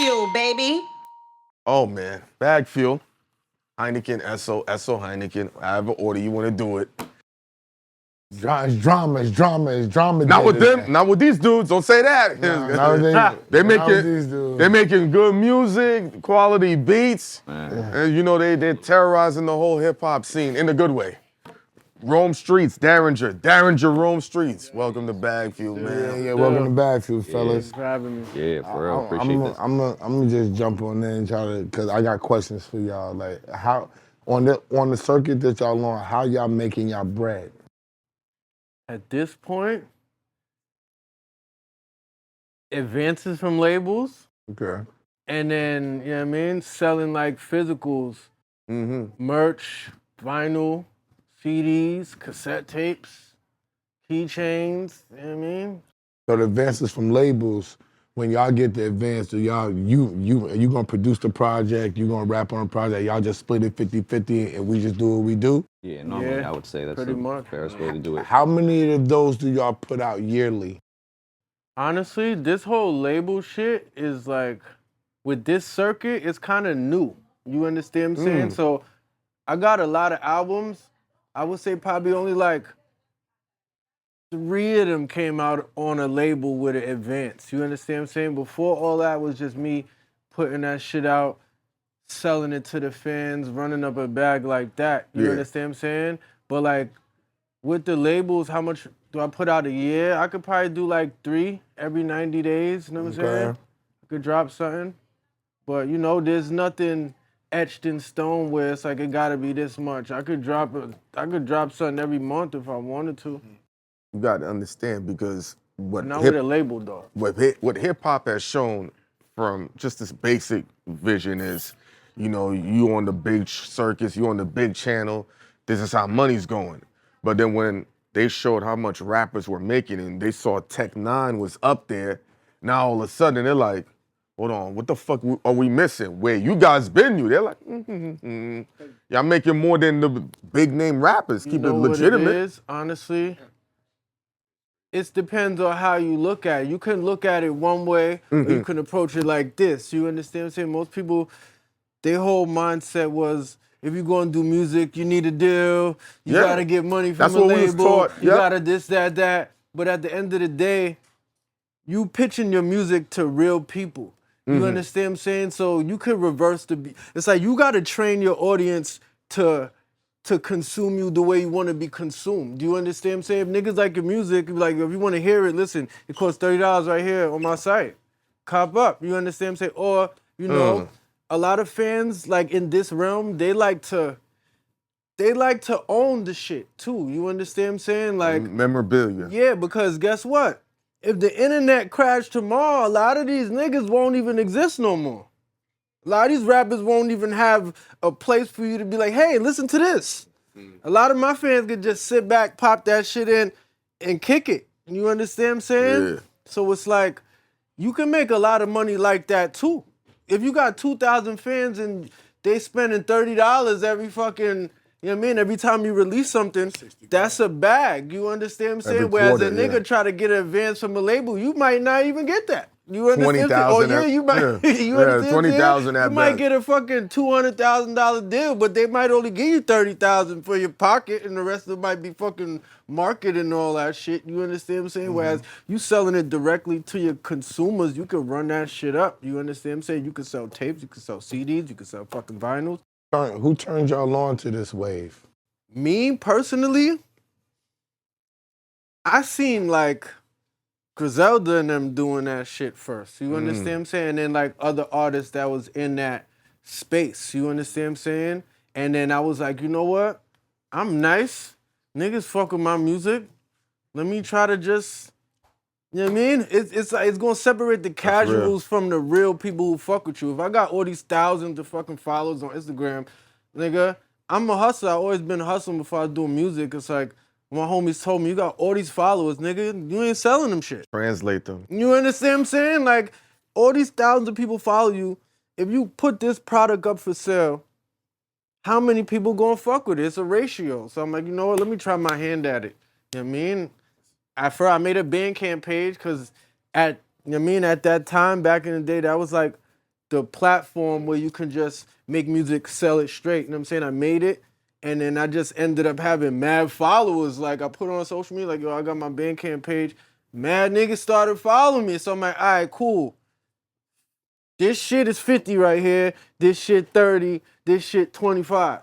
BagFuel, baby. Oh man, BagFuel, Hynaken, Esso Hynaken, however order you want to do it. It's drama. Not with them, not with these dudes. Don't say that. They're making good music, quality beats, and you know they're terrorizing the whole hip hop scene in a good way. Rome Streetz, Daringer, Rome Streetz. Welcome to BagFuel, man. Yeah, welcome to BagFuel, fellas. Thanks for having me. Yeah, for real. Appreciate this. I'm gonna just jump on there and try to, cause I got questions for y'all. Like, how on the circuit that y'all on, how y'all making y'all bread? At this point, advances from labels. Okay. And then, you know what I mean, selling like physicals, merch, vinyl, CDs, cassette tapes, keychains, you know what I mean? So the advances from labels, when y'all get the advance, you gonna produce the project, you gonna rap on the project, y'all just split it 50-50 and we just do what we do? Yeah, normally I would say that's the fairest way to do it. How many of those do y'all put out yearly? Honestly, this whole label shit is like, with this circuit, it's kind of new. You understand what I'm saying? So I got a lot of albums. I would say probably only like 3 of them came out on a label with an advance. You understand what I'm saying? Before all that was just me putting that shit out, selling it to the fans, running up a bag like that. You understand what I'm saying? But like with the labels, how much do I put out a year? I could probably do like 3 every 90 days. You know what I'm saying? I could drop something. But you know, there's nothing etched in stone where it's like it gotta be this much. I could drop something every month if I wanted to. You got to understand, because what Not with a label though. What hip hop has shown from just this basic vision is, you know, you on the big circus, you on the big channel, this is how money's going. But then when they showed how much rappers were making and they saw Tech 9 was up there, now all of a sudden they're like, hold on, what the fuck are we missing? Where you guys been you? They're like, y'all making more than the big name rappers. Keep it legitimate. What it is, honestly, it depends on how you look at it. You can look at it one way, or you can approach it like this. You understand what I'm saying? Most people, their whole mindset was, if you're going to do music, you need a deal. You got to get money from a label. We was taught. You got to this, that. But at the end of the day, you pitching your music to real people. You understand what I'm saying? So you could reverse the beat. It's like you got to train your audience to consume you the way you want to be consumed. Do you understand what I'm saying? If niggas like your music, like if you want to hear it, listen, it costs $30 right here on my site. Cop up. You understand what I'm saying? Or, you know, a lot of fans, like in this realm, they like to own the shit too. You understand what I'm saying? Like memorabilia. Yeah, because guess what? If the internet crashed tomorrow, a lot of these niggas won't even exist no more. A lot of these rappers won't even have a place for you to be like, hey, listen to this. A lot of my fans could just sit back, pop that shit in, and kick it. You understand what I'm saying? Yeah. So it's like, you can make a lot of money like that too. If you got 2,000 fans and they spending $30 every fucking, you know what I mean? Every time you release something, that's a bag. You understand what I'm saying? Whereas a nigga try to get an advance from a label, you might not even get that. You understand? 20,000. Oh yeah, you might. You understand? 20,000 at You might get a fucking $200,000 deal, but they might only give you $30,000 for your pocket, and the rest of it might be fucking market and all that shit. You understand what I'm saying? Whereas you selling it directly to your consumers, you can run that shit up. You understand what I'm saying? You can sell tapes, you can sell CDs, you can sell fucking vinyls. Who turned y'all on to this wave? Me, personally, I seen like Griselda and them doing that shit first. You understand what I'm saying? And then like other artists that was in that space. You understand what I'm saying? And then I was like, you know what? I'm nice. Niggas fuck with my music. Let me try to just, you know what I mean? It's gonna separate the casuals from the real people who fuck with you. If I got all these thousands of fucking followers on Instagram, nigga, I'm a hustler. I've always been hustling before I was doing music. It's like, my homies told me, you got all these followers, nigga, you ain't selling them shit. Translate them. You understand what I'm saying? Like, all these thousands of people follow you. If you put this product up for sale, how many people gonna fuck with it? It's a ratio. So I'm like, you know what, let me try my hand at it. You know what I mean? I made a Bandcamp page because at that time, back in the day, that was like the platform where you can just make music, sell it straight. You know what I'm saying? I made it, and then I just ended up having mad followers. Like, I put it on social media, like, yo, I got my Bandcamp page. Mad niggas started following me. So I'm like, all right, cool. This shit is 50 right here. This shit 30. This shit 25.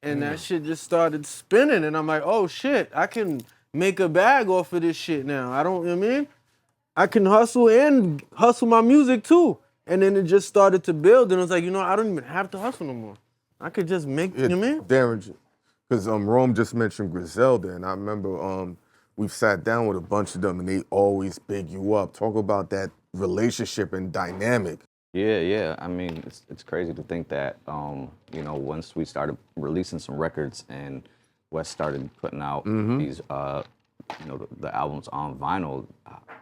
And that shit just started spinning. And I'm like, oh, shit, I can make a bag off of this shit now. You know what I mean? I can hustle and hustle my music too. And then it just started to build, and it was like, I don't even have to hustle no more. I could just make, you know what I mean? Daringer, because Rome just mentioned Griselda, and I remember we've sat down with a bunch of them, and they always big you up. Talk about that relationship and dynamic. Yeah. I mean, it's crazy to think that, once we started releasing some records and Wes started putting out these, the albums on vinyl,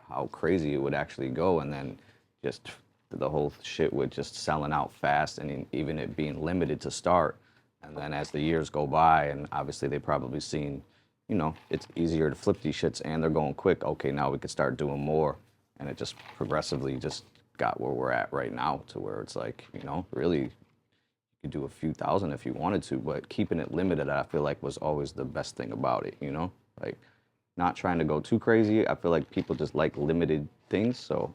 how crazy it would actually go, and then just the whole shit with just selling out fast, and even it being limited to start. And then as the years go by, and obviously they probably seen, it's easier to flip these shits and they're going quick. Okay, now we can start doing more. And it just progressively just got where we're at right now, to where it's like, really, you could do a few thousand if you wanted to, but keeping it limited, I feel like was always the best thing about it, Like, not trying to go too crazy. I feel like people just like limited things, so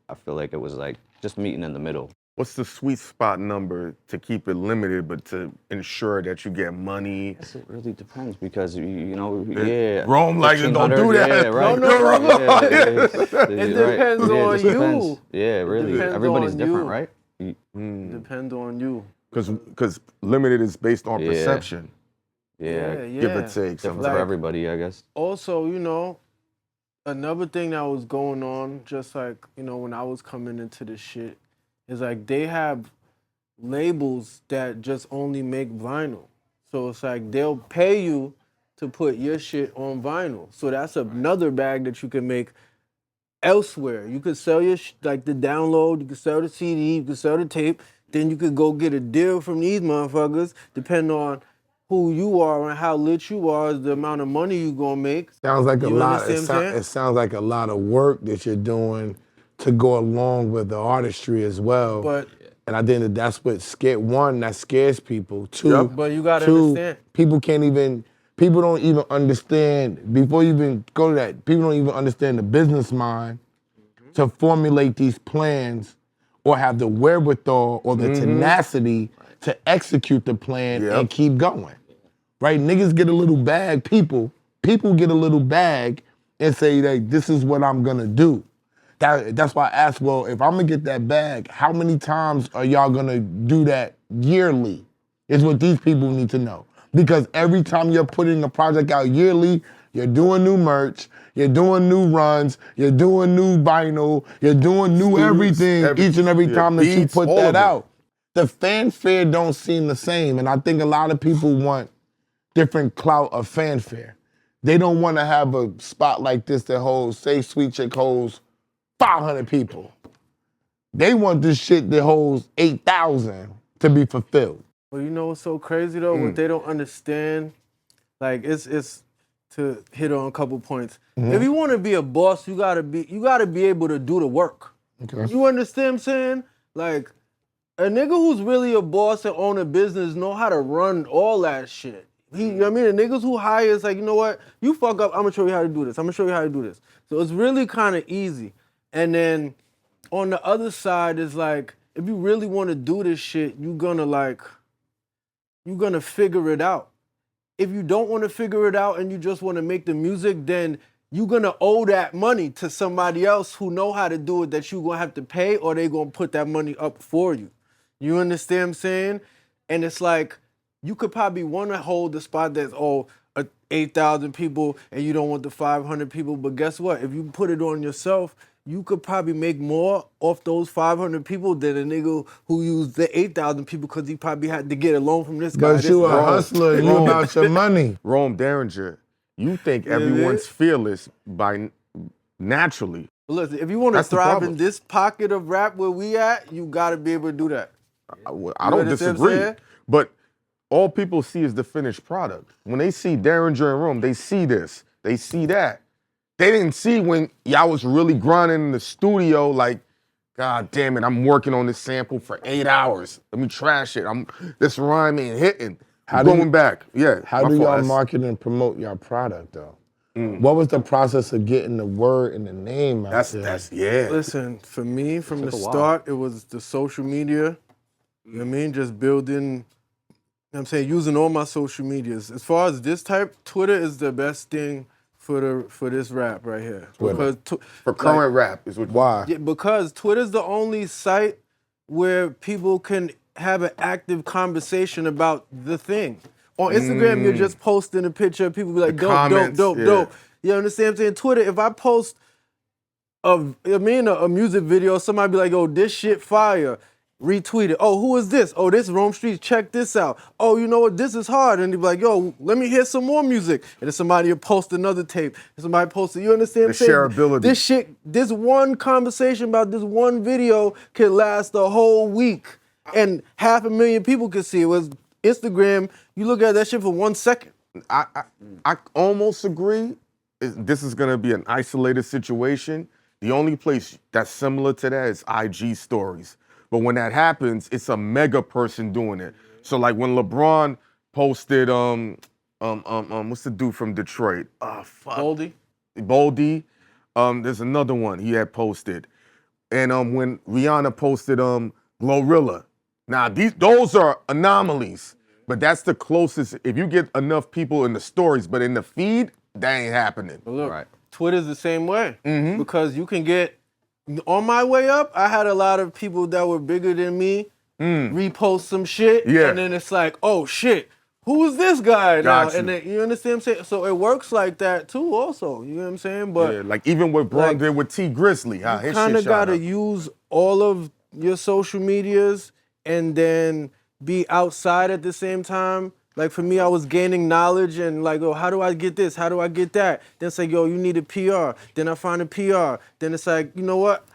I feel like it was like just meeting in the middle. What's the sweet spot number to keep it limited, but to ensure that you get money? Yes, it really depends, because Rome like it, don't do that. Yeah, right. No. It depends on you. Yeah, really. Everybody's different, right? Depends on you. Because limited is based on perception. Yeah. Give or take. Different for everybody, I guess. Also, another thing that was going on, just like, when I was coming into this shit, is like they have labels that just only make vinyl. So it's like they'll pay you to put your shit on vinyl. So that's another bag that you can make elsewhere. You could sell your like the download, you could sell the CD, you could sell the tape, then you could go get a deal from these motherfuckers, depending on who you are and how lit you are, is the amount of money you gonna make. Sounds like You a lot. understand It sounds like a lot of work that you're doing to go along with the artistry as well. But and I think that's what that scares people. Two, but you gotta understand. People don't even understand, before you even go to that, people don't even understand the business mind to formulate these plans or have the wherewithal or the tenacity to execute the plan and keep going. Right? Niggas get a little bag, people get a little bag and say that this is what I'm gonna do. That's why I asked, well, if I'm gonna get that bag, how many times are y'all gonna do that yearly? Is what these people need to know. Because every time you're putting a project out yearly, you're doing new merch, you're doing new runs, you're doing new vinyl, you're doing new everything each and every time that you put that out. The fanfare don't seem the same, and I think a lot of people want different clout of fanfare. They don't want to have a spot like this that holds, say Sweet Chick holds 500 people. They want this shit that holds 8,000 to be fulfilled. Well, you know what's so crazy though? What they don't understand, like it's to hit on a couple points. If you want to be a boss, you gotta be able to do the work. Okay. You understand what I'm saying? Like, a nigga who's really a boss and own a business know how to run all that shit. You know what I mean? The niggas who hire is like, you know what? You fuck up, I'm gonna show you how to do this. I'm gonna show you how to do this. So it's really kind of easy. And then on the other side is like, if you really want to do this shit, you're gonna figure it out. If you don't want to figure it out and you just want to make the music, then you're gonna owe that money to somebody else who know how to do it, that you're gonna have to pay, or they gonna put that money up for you. You understand what I'm saying? And it's like, you could probably want to hold the spot that's 8,000 people and you don't want the 500 people, but guess what? If you put it on yourself, you could probably make more off those 500 people than a nigga who used the 8,000 people, because he probably had to get a loan from this guy. But you a hustler, you about your money. Rome Daringer, you think everyone's fearless by naturally. Listen, if you want to thrive in this pocket of rap where we at, you got to be able to do that. I don't disagree, but all people see is the finished product. When they see Daringer and Rome, they see this, they see that. They didn't see when y'all was really grinding in the studio, like God damn it, I'm working on this sample for 8 hours. Let me trash it. This rhyme ain't hitting. I'm going back. Yeah. How do y'all market and promote your product though? What was the process of getting the word and the name out there? That's yeah. Listen, for me, from the start, it was the social media. You know what I mean? Just building, you know what I'm saying, using all my social medias. As far as this type, Twitter is the best thing for this rap right here. Twitter. Because For current rap is what. Why? Yeah, because Twitter's the only site where people can have an active conversation about the thing. On Instagram, you're just posting a picture, people be like, dope, comments, dope, yeah. dope. You understand what I'm saying? Twitter, if I post a music video, somebody be like, oh, this shit fire. Retweet it. Oh, who is this? Oh, this Rome Streetz. Check this out. Oh, you know what? This is hard. And they be like, yo, let me hear some more music. And then somebody will post another tape. And somebody post it. You understand what I'm saying? Shareability. This one conversation about this one video can last a whole week. And 500,000 people can see it. Whereas Instagram, you look at that shit for 1 second. I almost agree. This is gonna be an isolated situation. The only place that's similar to that is IG stories. But when that happens, it's a mega person doing it. So like when LeBron posted, what's the dude from Detroit? Oh fuck. Boldy. There's another one he had posted. And when Rihanna posted Glorilla. Now those are anomalies, but that's the closest. If you get enough people in the stories, but in the feed, that ain't happening. But look, Twitter's the same way. Because you can get, on my way up, I had a lot of people that were bigger than me repost some shit. Yeah. And then it's like, oh shit, who is this guy now? Got you. And then, you understand what I'm saying? So it works like that too also. You know what I'm saying? But Yeah, like even what Braun did with T Grizzly, how his kind of shit shot gotta up. use all of your social medias and then be outside at the same time. Like for me, I was gaining knowledge and like, oh, how do I get this? How do I get that? Then it's like, yo, you need a PR. Then I find a PR. Then it's like, you know what?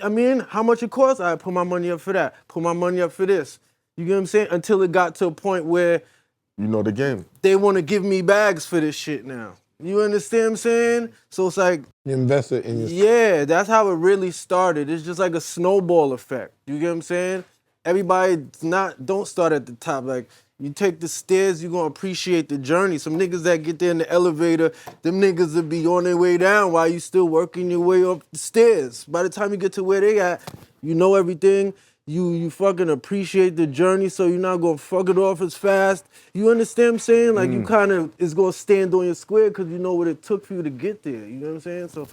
I mean, how much it costs? I put my money up for that. Put my money up for this. You get what I'm saying? Until it got to a point where You know the game. they want to give me bags for this shit now. You understand what I'm saying? So it's like, You invested in your yeah, that's how it really started. It's just like a snowball effect. You get what I'm saying? Everybody don't start at the top. Like, you take the stairs, you're gonna appreciate the journey. Some niggas that get there in the elevator, them niggas will be on their way down while you still working your way up the stairs. By the time you get to where they at, you know everything. You fucking appreciate the journey, so you're not gonna fuck it off as fast. You understand what I'm saying? Like, you kind of is gonna stand on your square because you know what it took for you to get there. You know what I'm saying? So,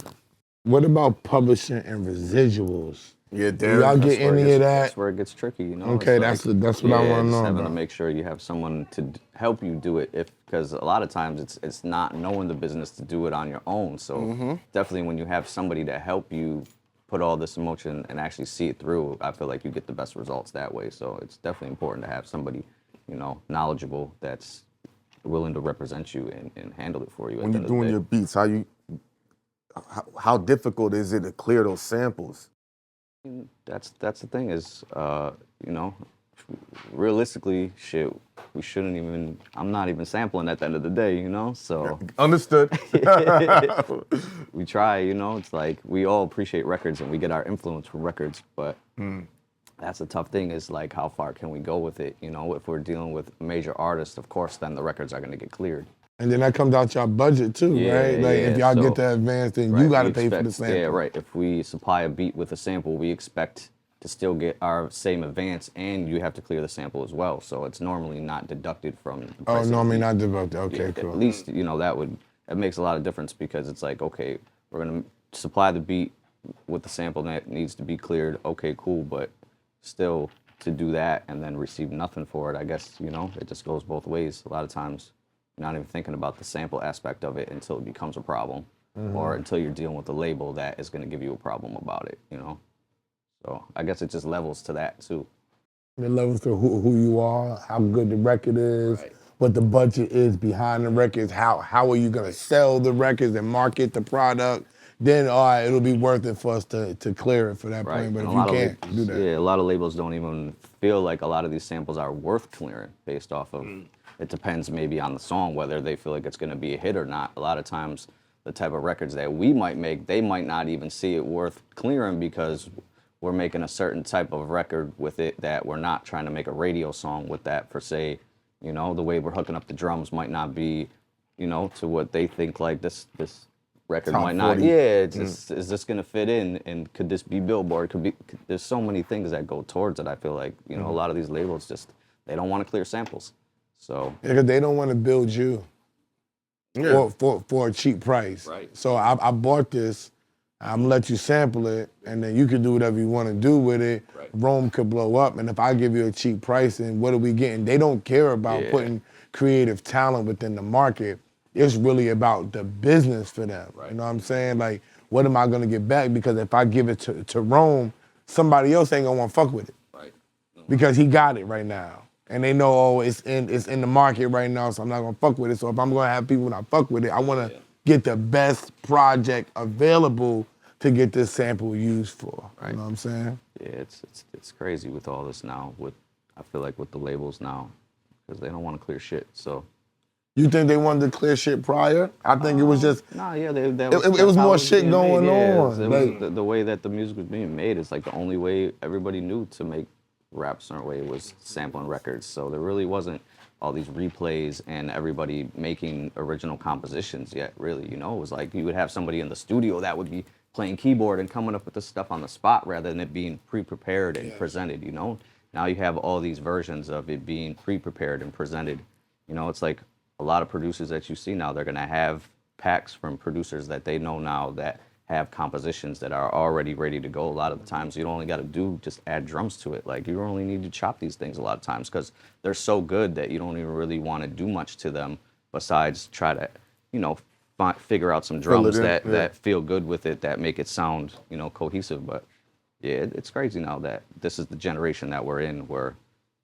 What about publishing and residuals? Yeah, Do damn. y'all get any of that? That's where it gets tricky, you know. Okay, It's that's what I want to just know having to about. make sure you have someone to help you do it, because a lot of times it's not knowing the business to do it on your own. So definitely when you have somebody to help you put all this emotion and actually see it through, I feel like you get the best results that way. So it's definitely important to have somebody, you know, knowledgeable that's willing to represent you and handle it for you. When you're doing your beats, how difficult is it to clear those samples? That's the thing is, you know, realistically, shit, we shouldn't even, I'm not even sampling at the end of the day, you know, so. Understood. We try, you know, it's like we all appreciate records and we get our influence from records, but that's the tough thing is like how far can we go with it, you know, if we're dealing with major artists, of course, then the records are gonna get cleared. And then that comes out your budget too, right? Like if y'all get to advance, then you got to pay for the sample. Yeah, right. If we supply a beat with a sample, we expect to still get our same advance, and you have to clear the sample as well. So it's normally not deducted from the price Oh, of the normally beat. not deducted. Okay, Yeah, cool. At least, you know, it makes a lot of difference because it's like, okay, we're gonna supply the beat with the sample that needs to be cleared. Okay, cool, but still to do that and then receive nothing for it, I guess, you know, it just goes both ways. A lot of times you're not even thinking about the sample aspect of it until it becomes a problem or until you're dealing with a label that is gonna give you a problem about it, you know? So I guess it just levels to that too. It levels to who you are, how good the record is, what the budget is behind the records, how are you gonna sell the records and market the product. Then, all right, it'll be worth it for us to clear it for that point. But And if a lot you of can't labels, do that. yeah, a lot of labels don't even feel like a lot of these samples are worth clearing based off of, it depends maybe on the song, whether they feel like it's gonna be a hit or not. A lot of times, the type of records that we might make, they might not even see it worth clearing because we're making a certain type of record with it that we're not trying to make a radio song with that per se. You know, the way we're hooking up the drums might not be, you know, to what they think like this record Top might not. 40. Yeah, it's just, is this gonna fit in? And could this be Billboard? There's so many things that go towards it. I feel like, you know, a lot of these labels just, they don't want to clear samples. So Because they don't want to build you for a cheap price. Right. So I bought this. I'm gonna let you sample it, and then you can do whatever you want to do with it. Right. Rome could blow up, and if I give you a cheap price, then what are we getting? They don't care about putting creative talent within the market. It's really about the business for them. Right. You know what I'm saying? Like, what am I gonna get back? Because if I give it to Rome, somebody else ain't gonna want to fuck with it. Right. Because he got it right now. And they know, oh, it's in the market right now, so I'm not gonna fuck with it. So if I'm gonna have people not fuck with it, I wanna get the best project available to get this sample used for. Right. You know what I'm saying? Yeah, it's crazy with all this now. I feel like with the labels now, because they don't want to clear shit. So You think they wanted to clear shit prior? I think it was just, nah, yeah, it was more shit going on. It Like- was the way that the music was being made. It's like the only way everybody knew to make rap a certain way was sampling records. So there really wasn't all these replays and everybody making original compositions yet. Really, you know, it was like you would have somebody in the studio that would be playing keyboard and coming up with this stuff on the spot rather than it being pre-prepared and presented. You know, now you have all these versions of it being pre-prepared and presented. You know, it's like a lot of producers that you see now, they're gonna have packs from producers that they know now that have compositions that are already ready to go. A lot of the times you don't only gotta do, just add drums to it. Like you don't only need to chop these things a lot of times because they're so good that you don't even really wanna do much to them besides try to, you know, figure out some drums that feel good with it, that make it sound, you know, cohesive. But yeah, it's crazy now that this is the generation that we're in where,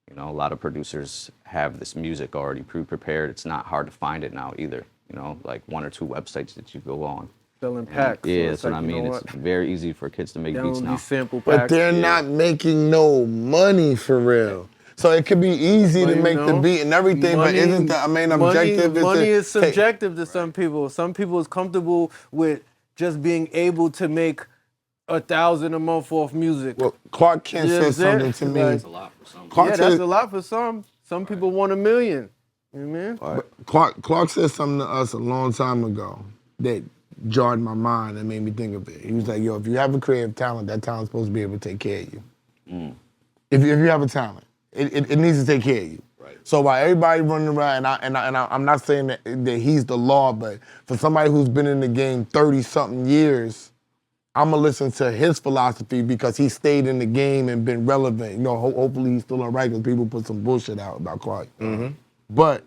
you know, a lot of producers have this music already pre-prepared. It's not hard to find it now either. You know, like 1 or 2 websites that you go on. Selling packs. Yeah, so that's what like, I mean. It's very easy for kids to make beats now. Sample packs. but they're not making no money for real. So it could be easy to you make the know, beat and everything, but isn't the main objective? Money is to take- subjective to some people. Some people is comfortable with just being able to make 1,000 a month off music. Well, Clark Kent Yeah, said something to me. like- a lot for some. Clark Yeah, said, that's a lot for some. Some people want $1 million. You know what I mean? Clark said something to us a long time ago that jarred my mind and made me think of it. He was like, yo, if you have a creative talent, that talent's supposed to be able to take care of you. If you have a talent, it needs to take care of you. Right. So while everybody running around, and I'm not saying that he's the law, but for somebody who's been in the game 30-something years, I'm gonna listen to his philosophy because he stayed in the game and been relevant. You know, hopefully he's still all right because people put some bullshit out about Clark. But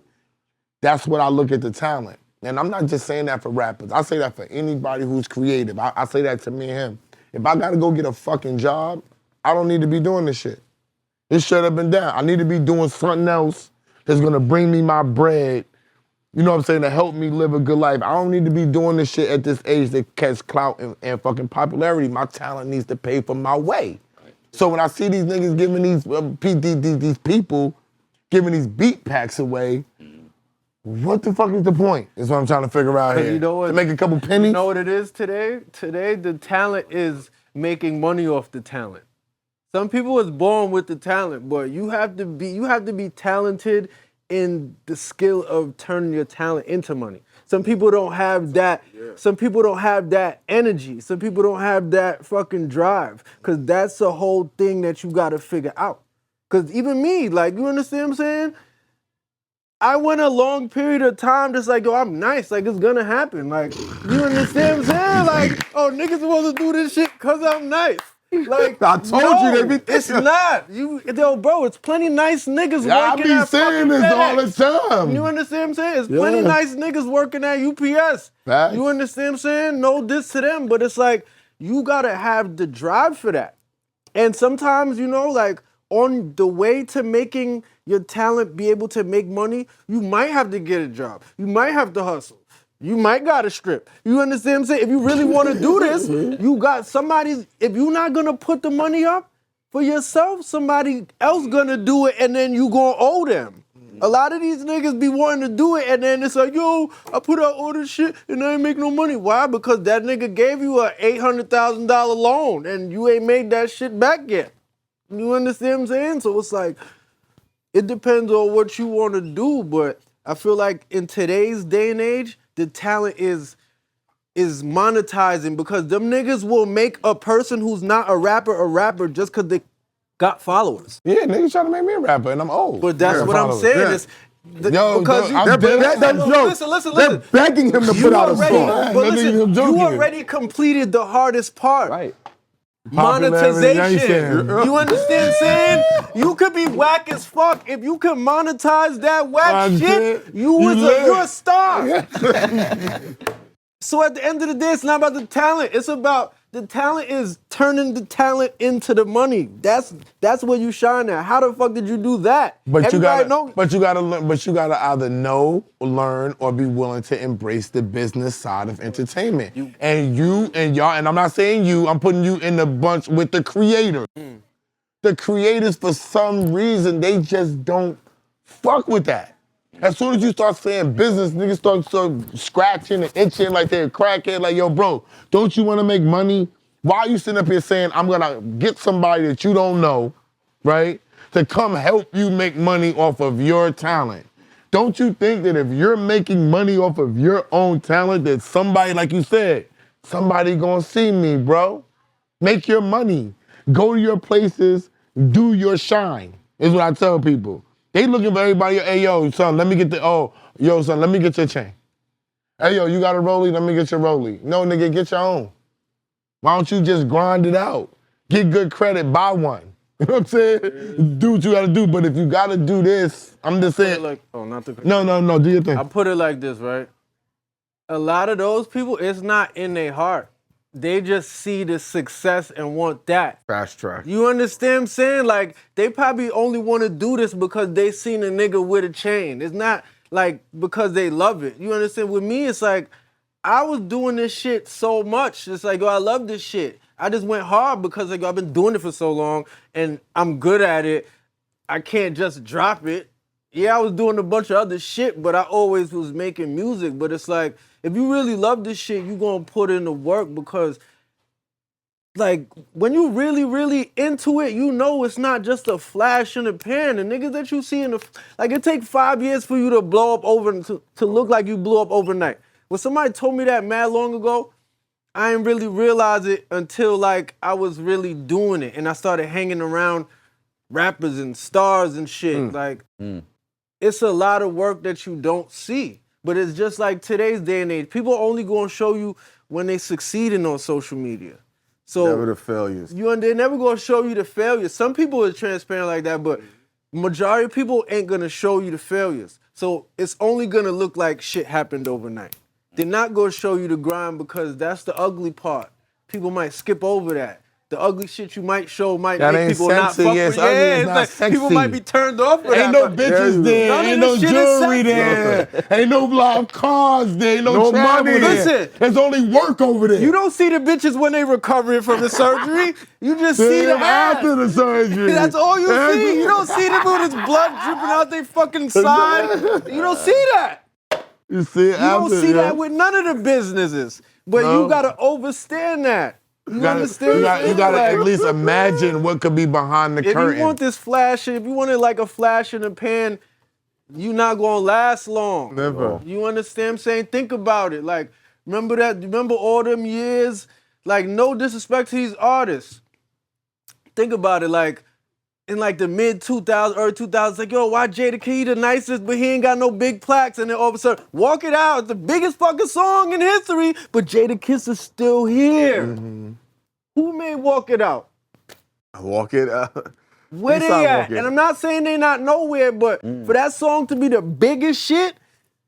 that's what I look at the talent. And I'm not just saying that for rappers. I say that for anybody who's creative. I say that to me and him. If I gotta go get a fucking job, I don't need to be doing this shit. It's shut up and down. I need to be doing something else that's gonna bring me my bread, you know what I'm saying, to help me live a good life. I don't need to be doing this shit at this age to catch clout and fucking popularity. My talent needs to pay for my way. Right. So when I see these niggas giving these people giving these beat packs away, what the fuck is the point? Is what I'm trying to figure out here. You know what? To make a couple pennies? You know what it is today? Today, the talent is making money off the talent. Some people is born with the talent, but you have to be talented in the skill of turning your talent into money. Some people don't have that. Some people don't have that energy. Some people don't have that fucking drive. Cause that's the whole thing that you gotta figure out. Cause even me, like, you understand what I'm saying? I went a long period of time just like, yo, I'm nice, like it's gonna happen. Like, you understand what I'm saying? Like, oh, niggas supposed to do this shit cause I'm nice. Like, I told you they be it's not. Yo, bro, it's plenty nice niggas I working be at saying fucking this all the FedEx. time. You understand what I'm saying? It's plenty nice niggas working at UPS. Facts. You understand what I'm saying? No diss to them, but it's like, you gotta have the drive for that. And sometimes, you know, like, on the way to making your talent be able to make money, you might have to get a job. You might have to hustle. You might gotta strip. You understand what I'm saying? If you really want to do this, you got somebody, if you're not gonna put the money up for yourself, somebody else gonna do it and then you gonna owe them. A lot of these niggas be wanting to do it, and then it's like, yo, I put out all this shit and I ain't make no money. Why? Because that nigga gave you a $800,000 loan and you ain't made that shit back yet. You understand what I'm saying? So it's like, it depends on what you want to do, but I feel like in today's day and age, the talent is monetizing because them niggas will make a person who's not a rapper just because they got followers. Yeah, niggas trying to make me a rapper, and I'm old. But that's what I'm saying. Yeah. Is Yo, because listen. They're begging him to put out a song. But listen, you already completed the hardest part. Right. Monetization. You understand what I'm saying? You could be whack as fuck. If you can monetize that whack shit, you're a star. So at the end of the day, it's not about the talent. It's about the talent is turning the talent into the money. That's where you shine at. How the fuck did you do that? But you gotta learn. But you gotta either know, learn, or be willing to embrace the business side of entertainment. And y'all. And I'm not saying you. I'm putting you in the bunch with the creators. The creators, for some reason, they just don't fuck with that. As soon as you start saying business, niggas start scratching and itching like they're a crackhead. Like, yo, bro, don't you want to make money? Why are you sitting up here saying, I'm going to get somebody that you don't know, right, to come help you make money off of your talent? Don't you think that if you're making money off of your own talent, that somebody, like you said, somebody going to see me, bro? Make your money. Go to your places. Do your shine, is what I tell people. They looking for everybody. Hey, yo, son, let me get son, let me get your chain. Hey, yo, you got a rollie? Let me get your rollie. No, nigga, get your own. Why don't you just grind it out? Get good credit, buy one. You know what I'm saying? Do what you gotta do. But if you gotta do this, I'm just saying. No, do your thing. I put it like this, right? A lot of those people, it's not in their heart. They just see the success and want that. Fast track. You understand what I'm saying? Like, they probably only want to do this because they seen a nigga with a chain. It's not like because they love it. You understand? With me, it's like, I was doing this shit so much. It's like, I love this shit. I just went hard because like, I've been doing it for so long and I'm good at it. I can't just drop it. Yeah, I was doing a bunch of other shit, but I always was making music. But it's like, if you really love this shit, you gonna put in the work because, like, when you really, really into it, you know it's not just a flash in the pan. The niggas that you see like, it take 5 years for you to blow up to look like you blew up overnight. When somebody told me that mad long ago, I didn't really realize it until, like, I was really doing it. And I started hanging around rappers and stars and shit. It's a lot of work that you don't see. But it's just like today's day and age. People only gonna show you when they succeeding on social media. So never the failures. They're never gonna show you the failures. Some people are transparent like that, but majority of people ain't gonna show you the failures. So it's only gonna look like shit happened overnight. They're not gonna show you the grind because that's the ugly part. People might skip over that. The ugly shit you might show might make people not fuck with you. It's like sexy. People might be turned off with Ain't no bitches there. Ain't no jewelry there. Ain't no live cars there. Ain't no travel money. there. Listen. There's only work over there. You don't see the bitches when they recovering from the surgery. You just see the after the surgery. That's all you see. You don't see them with this blood dripping out their fucking side. You don't see that. You see it You don't see that with none of the businesses. But you gotta understand that. You understand? You gotta at least imagine what could be behind the curtain. If you want this flash, if you want it like a flash in the pan, you're not gonna last long. Never. You understand what I'm saying? Think about it. Like, remember all them years? Like, no disrespect to these artists. Think about it, like, in like the mid-2000s, early 2000s, like, yo, why Jadakiss the nicest, but he ain't got no big plaques? And then all of a sudden, Walk It Out, it's the biggest fucking song in history, but Jadakiss is still here. Mm-hmm. Who made Walk It Out? Walk It Out. Where they at? And I'm not saying they not nowhere, but for that song to be the biggest shit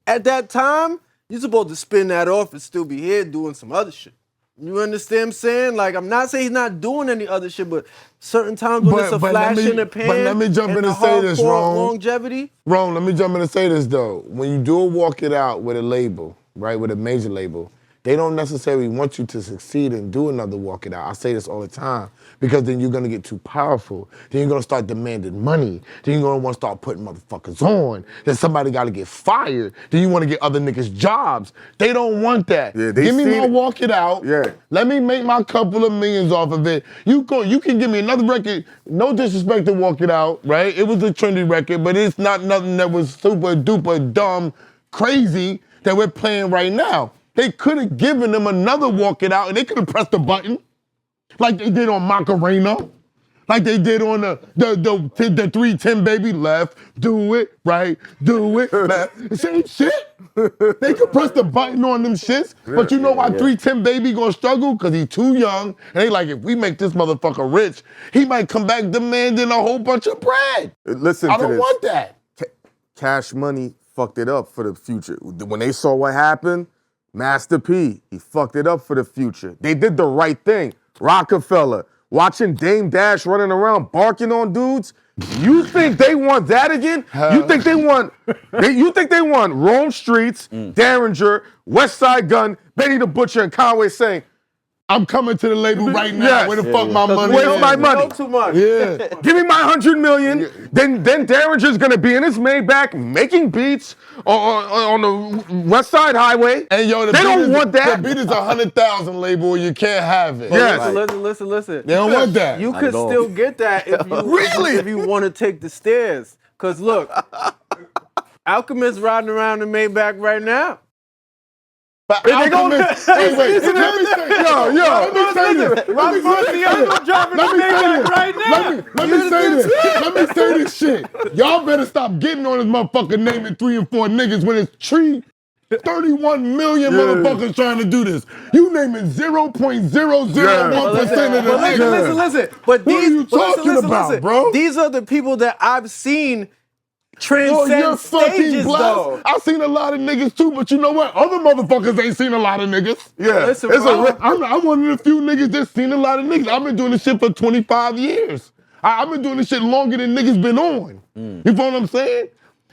at that time, you're supposed to spin that off and still be here doing some other shit. You understand what I'm saying? Like, I'm not saying he's not doing any other shit, but certain times when it's a flash in the pan. But let me jump in and say this, Ron. Longevity. Ron, let me jump in and say this, though. When you do a Walk It Out with a label, right, with a major label, they don't necessarily want you to succeed and do another walk it out. I say this all the time because then you're gonna get too powerful. Then you're gonna start demanding money. Then you're gonna want to start putting motherfuckers on. Then somebody gotta get fired. Then you wanna get other niggas jobs. They don't want that. Yeah, they give me see my it. walk it out. Yeah. Let me make my couple of millions off of it. You can give me another record. No disrespect to Walk It Out, right? It was a trendy record, but it's not nothing that was super duper dumb, crazy that we're playing right now. They could have given them another Walk It Out and they could have pressed the button like they did on Macarena, like they did on the 310 baby. Left, do it, right, do it, left. Same shit. They could press the button on them shits, but you know why 310 baby gonna struggle? Cause he's too young, and they like, if we make this motherfucker rich, he might come back demanding a whole bunch of bread. Listen I to don't this. want that. Cash Money fucked it up for the future. When they saw what happened, Master P, he fucked it up for the future. They did the right thing. Rockefeller, watching Dame Dash running around barking on dudes. You think they want that again? You think they want Rome Streetz, Daringer, West Side Gun, Benny the Butcher, and Conway saying, I'm coming to the label right now. Yes. Where the fuck my money Where's is? my money? Know too much. Yeah. Give me my $100 million. Then Daringer's gonna be in his Maybach making beats on the West Side Highway. And yo, they don't want that. The beat is 100,000 label. You can't have it. Yes. Listen. They don't want that. You could still get that if you Really? if you want to take the stairs. Cause look, Alchemist riding around in Maybach right now. But They gonna- Alchemist, wait, let me say this. Yo, Let me say this. Ron Marciano driving Let me the say Maybach this. right now. Let me say this. Let me say this shit. Y'all better stop getting on this motherfucker naming 3 and 4 niggas when it's 31 million motherfuckers trying to do this. You naming 0.001% of the But niggas. listen. But What are these, you but talking about, bro? These are the people that I've seen Oh, you're transcend fucking stages, blessed. though. I've seen a lot of niggas too, but you know what? Other motherfuckers ain't seen a lot of niggas. Yeah, Listen, it's bro. I'm one of the few niggas that's seen a lot of niggas. I've been doing this shit for 25 years. I've been doing this shit longer than niggas been on. You feel what I'm saying?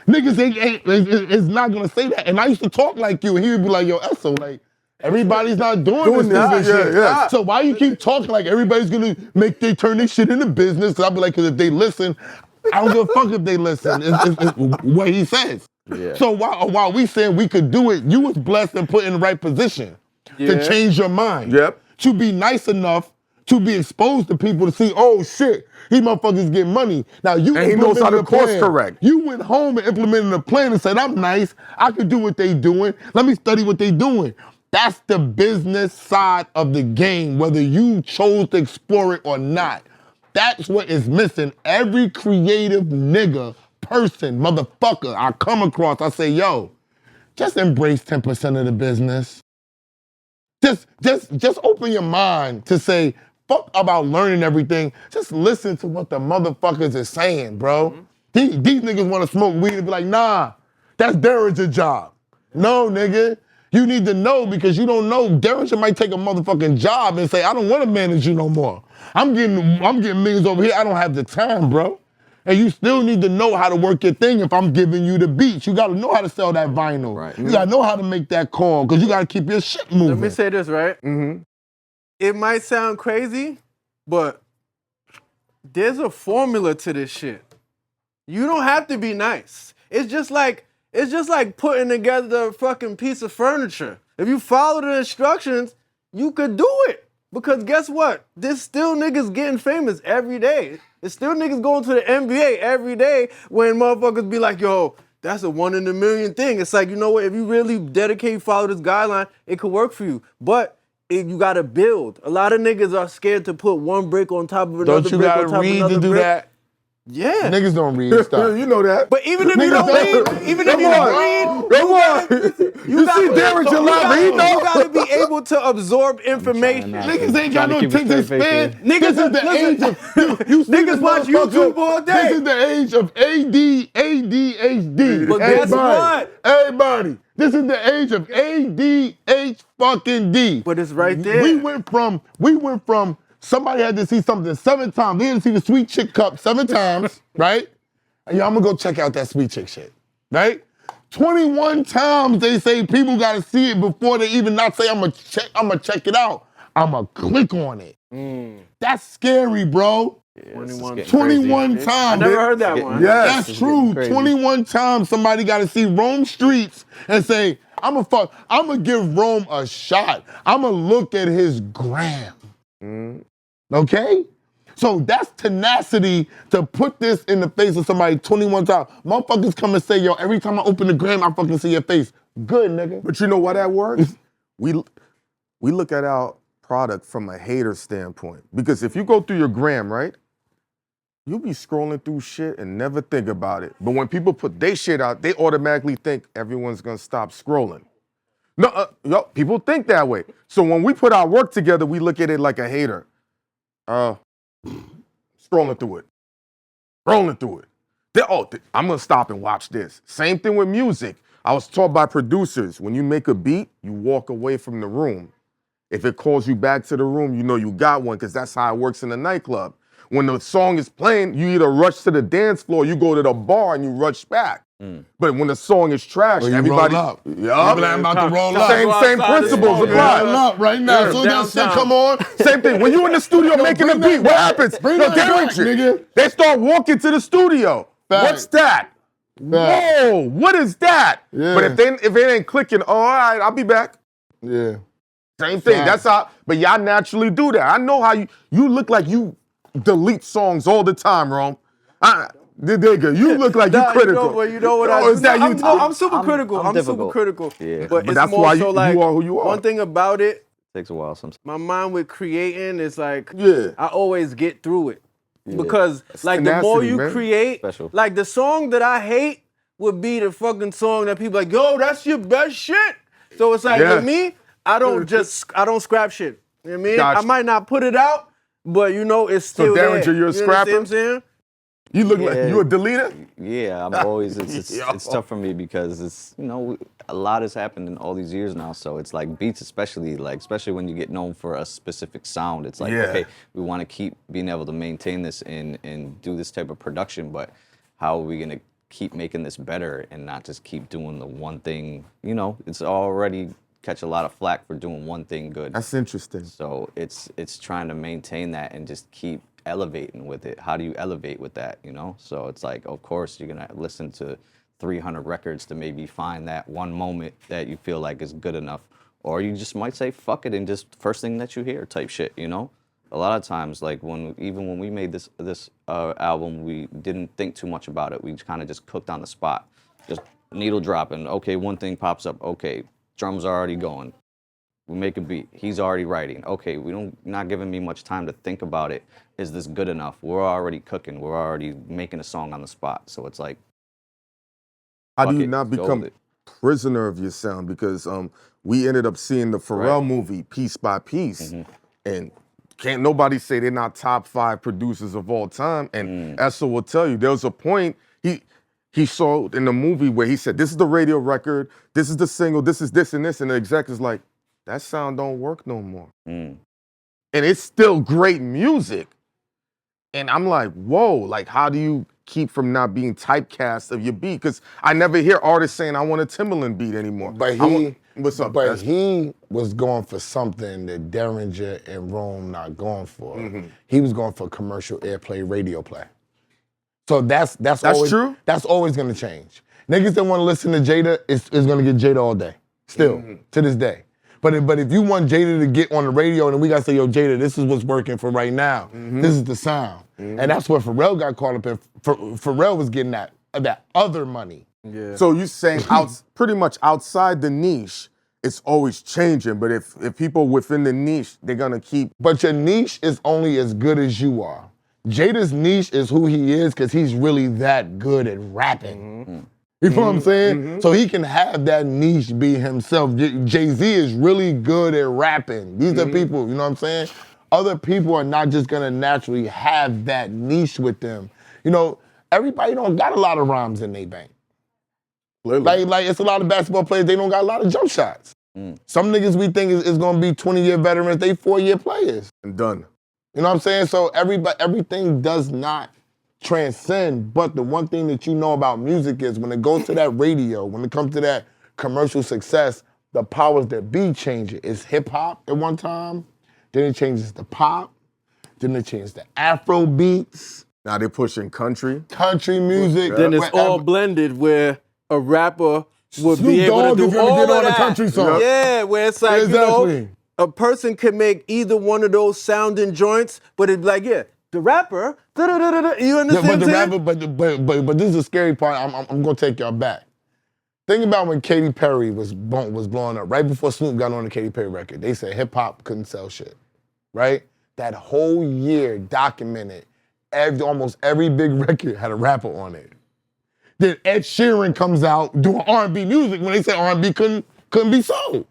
Niggas is not gonna say that. And I used to talk like you, and he would be like, yo, Esso, like, everybody's not doing this this, shit. yeah. So why you keep talking like everybody's gonna turn this shit into business? Cause I'll be like, cause if they listen, I don't give a fuck if they listen. It's what he says. Yeah. So while we saying we could do it, you was blessed and put in the right position to change your mind. Yep. To be nice enough to be exposed to people to see, oh shit, these motherfuckers get money. Now you And he knows how to implemented a course plan. correct. You went home and implemented a plan and said, I'm nice, I can do what they doing. Let me study what they doing. That's the business side of the game, whether you chose to explore it or not. That's what is missing. Every creative nigga, person, motherfucker I come across, I say, yo, just embrace 10% of the business. Just open your mind to say, fuck about learning everything. Just listen to what the motherfuckers is saying, bro. These niggas want to smoke weed and be like, nah, that's Daringer's job. No, nigga. You need to know because you don't know. Daringer might take a motherfucking job and say, I don't want to manage you no more. I'm getting niggas over here. I don't have the time, bro. And you still need to know how to work your thing if I'm giving you the beats. You got to know how to sell that vinyl. Right. You got to know how to make that call because you got to keep your shit moving. Let me say this, right? Mm-hmm. It might sound crazy, but there's a formula to this shit. You don't have to be nice. It's just like putting together a fucking piece of furniture. If you follow the instructions, you could do it. Because guess what? There's still niggas getting famous every day. There's still niggas going to the NBA every day when motherfuckers be like, yo, that's a 1 in a million thing. It's like, you know what? If you really dedicate, follow this guideline, it could work for you. But you gotta build. A lot of niggas are scared to put one brick on top of another Don't you brick got on to top of read another to do brick. that? Yeah. Niggas don't read stuff. You know that. But even if you Niggas don't read, even if you don't read, Come on. You see Daringer live, he know. you gotta be able to absorb information. Nigges ain't got no Trying to keep a attention straight face span. here. This is the Niggas- age of you see Niggas this watch motherfucker? YouTube all day. This is the age of ADHD. But guess what? Everybody. This is the age of ADH fucking D. But it's right there. We went from somebody had to see something 7 times. They had to see the Sweet Chick Cup 7 times, right? And yo, I'm gonna go check out that Sweet Chick shit, right? 21 times they say people gotta see it before they even not say I'ma check it out. I'ma click on it. That's scary, bro. 21 times. I never heard that one. Yes, that's true. 21 times somebody gotta see Rome Streetz and say, I'ma give Rome a shot. I'ma look at his gram. Okay? So that's tenacity to put this in the face of somebody 21 times. Motherfuckers come and say, yo, every time I open the gram, I fucking see your face. Good, nigga. But you know why that works? we look at our product from a hater standpoint. Because if you go through your gram, right? You'll be scrolling through shit and never think about it. But when people put their shit out, they automatically think everyone's gonna stop scrolling. No, people think that way. So when we put our work together, we look at it like a hater. Scrolling through it. Rolling through it. I'm gonna stop and watch this. Same thing with music. I was taught by producers, when you make a beat, you walk away from the room. If it calls you back to the room, you know you got one, because that's how it works in a nightclub. When the song is playing, you either rush to the dance floor, you go to the bar and you rush back. But when the song is trash, everybody up. Yup. I'm about to roll up. Same principles apply. Roll up right now. So that shit come on. Same thing. When you in the studio making a beat, what happens? Nigga. They start walking to the studio. Fact. What's that? Whoa, what is that? Yeah. But if it ain't clicking, all right, I'll be back. Yeah. Same thing. That's how. But y'all naturally do that. I know how you look like you delete songs all the time, Rome. You look like you critical. You know what is that you? I'm super critical. I'm super critical. Yeah. But it's that's more why so you like, are who you are. One thing about it, Takes a while sometimes. my mind with creating is like, Yeah. I always get through it. Because like the tenacity, more you man. create, Special. like the song that I hate would be the fucking song that people like, yo, that's your best shit. So it's like with me, I don't scrap shit. You know what I mean? Gotcha. I might not put it out, but it's still Daringer, there. you're a You scrapper? understand what I'm saying? You look like you a deleter? Yeah, I'm always. It's Yo. tough for me because it's a lot has happened in all these years now. So it's like beats, especially when you get known for a specific sound. It's like okay, we want to keep being able to maintain this and do this type of production, but how are we gonna keep making this better and not just keep doing the one thing? It's already catch a lot of flack for doing one thing good. That's interesting. So it's trying to maintain that and just keep elevating with it. How do you elevate with that, So it's like, of course, you're going to listen to 300 records to maybe find that one moment that you feel like is good enough. Or you just might say, fuck it, and just first thing that you hear type shit, A lot of times, like when we made this album, we didn't think too much about it. We kind of just cooked on the spot. Just needle dropping. Okay, one thing pops up. Okay, drums are already going. We make a beat. He's already writing. Okay, not giving me much time to think about it. Is this good enough? We're already cooking. We're already making a song on the spot. So it's like, how do you not become prisoner of your sound? Because we ended up seeing the Pharrell movie Piece by Piece, and can't nobody say they're not top 5 producers of all time. And Essa will tell you, there was a point he saw in the movie where he said, this is the radio record, this is the single, this is this and this, and the exec is like, that sound don't work no more. And it's still great music. And I'm like, whoa, like how do you keep from not being typecast of your beat? Because I never hear artists saying I want a Timbaland beat anymore. But what's up? But he was going for something that Daringer and Rome not going for. He was going for commercial airplay, radio play. So that's always true. That's always gonna change. Niggas that want to listen to Jada is gonna get Jada all day, still to this day. But if you want Jada to get on the radio, then we gotta say, yo, Jada, this is what's working for right now. This is the sound, and that's where Pharrell got caught up in. Pharrell was getting that other money. Yeah. So you saying pretty much outside the niche, it's always changing. But if people within the niche, they're gonna keep. But your niche is only as good as you are. Jada's niche is who he is because he's really that good at rapping. You know what I'm saying? So he can have that niche be himself. Jay-Z is really good at rapping. These are people, you know what I'm saying? Other people are not just gonna naturally have that niche with them. Everybody don't got a lot of rhymes in their bank. Like it's a lot of basketball players, they don't got a lot of jump shots. Some niggas we think is gonna be 20-year veterans, they 4-year players. And done. You know what I'm saying? So everything does not transcend. But the one thing that you know about music is when it goes to that radio, when it comes to that commercial success, the powers that be change it. It's hip hop at one time, then it changes to pop, then it changes to Afro beats, Now they're pushing country. country music. Then it's all blended where a rapper would be able Dogg to is do gonna all get of on a that. country song. Yeah, where it's like, you Exactly. know, a person can make either one of those sounding joints, but it'd be like, yeah, the rapper, da-da-da-da-da, you Yeah, understand? but the what I'm rapper, but this is the scary part. I'm gonna take y'all back. Think about when Katy Perry was blowing up. Right before Snoop got on the Katy Perry record, they said hip hop couldn't sell shit. Right? That whole year documented. Almost every big record had a rapper on it. Then Ed Sheeran comes out doing R&B music when they said R&B couldn't be sold.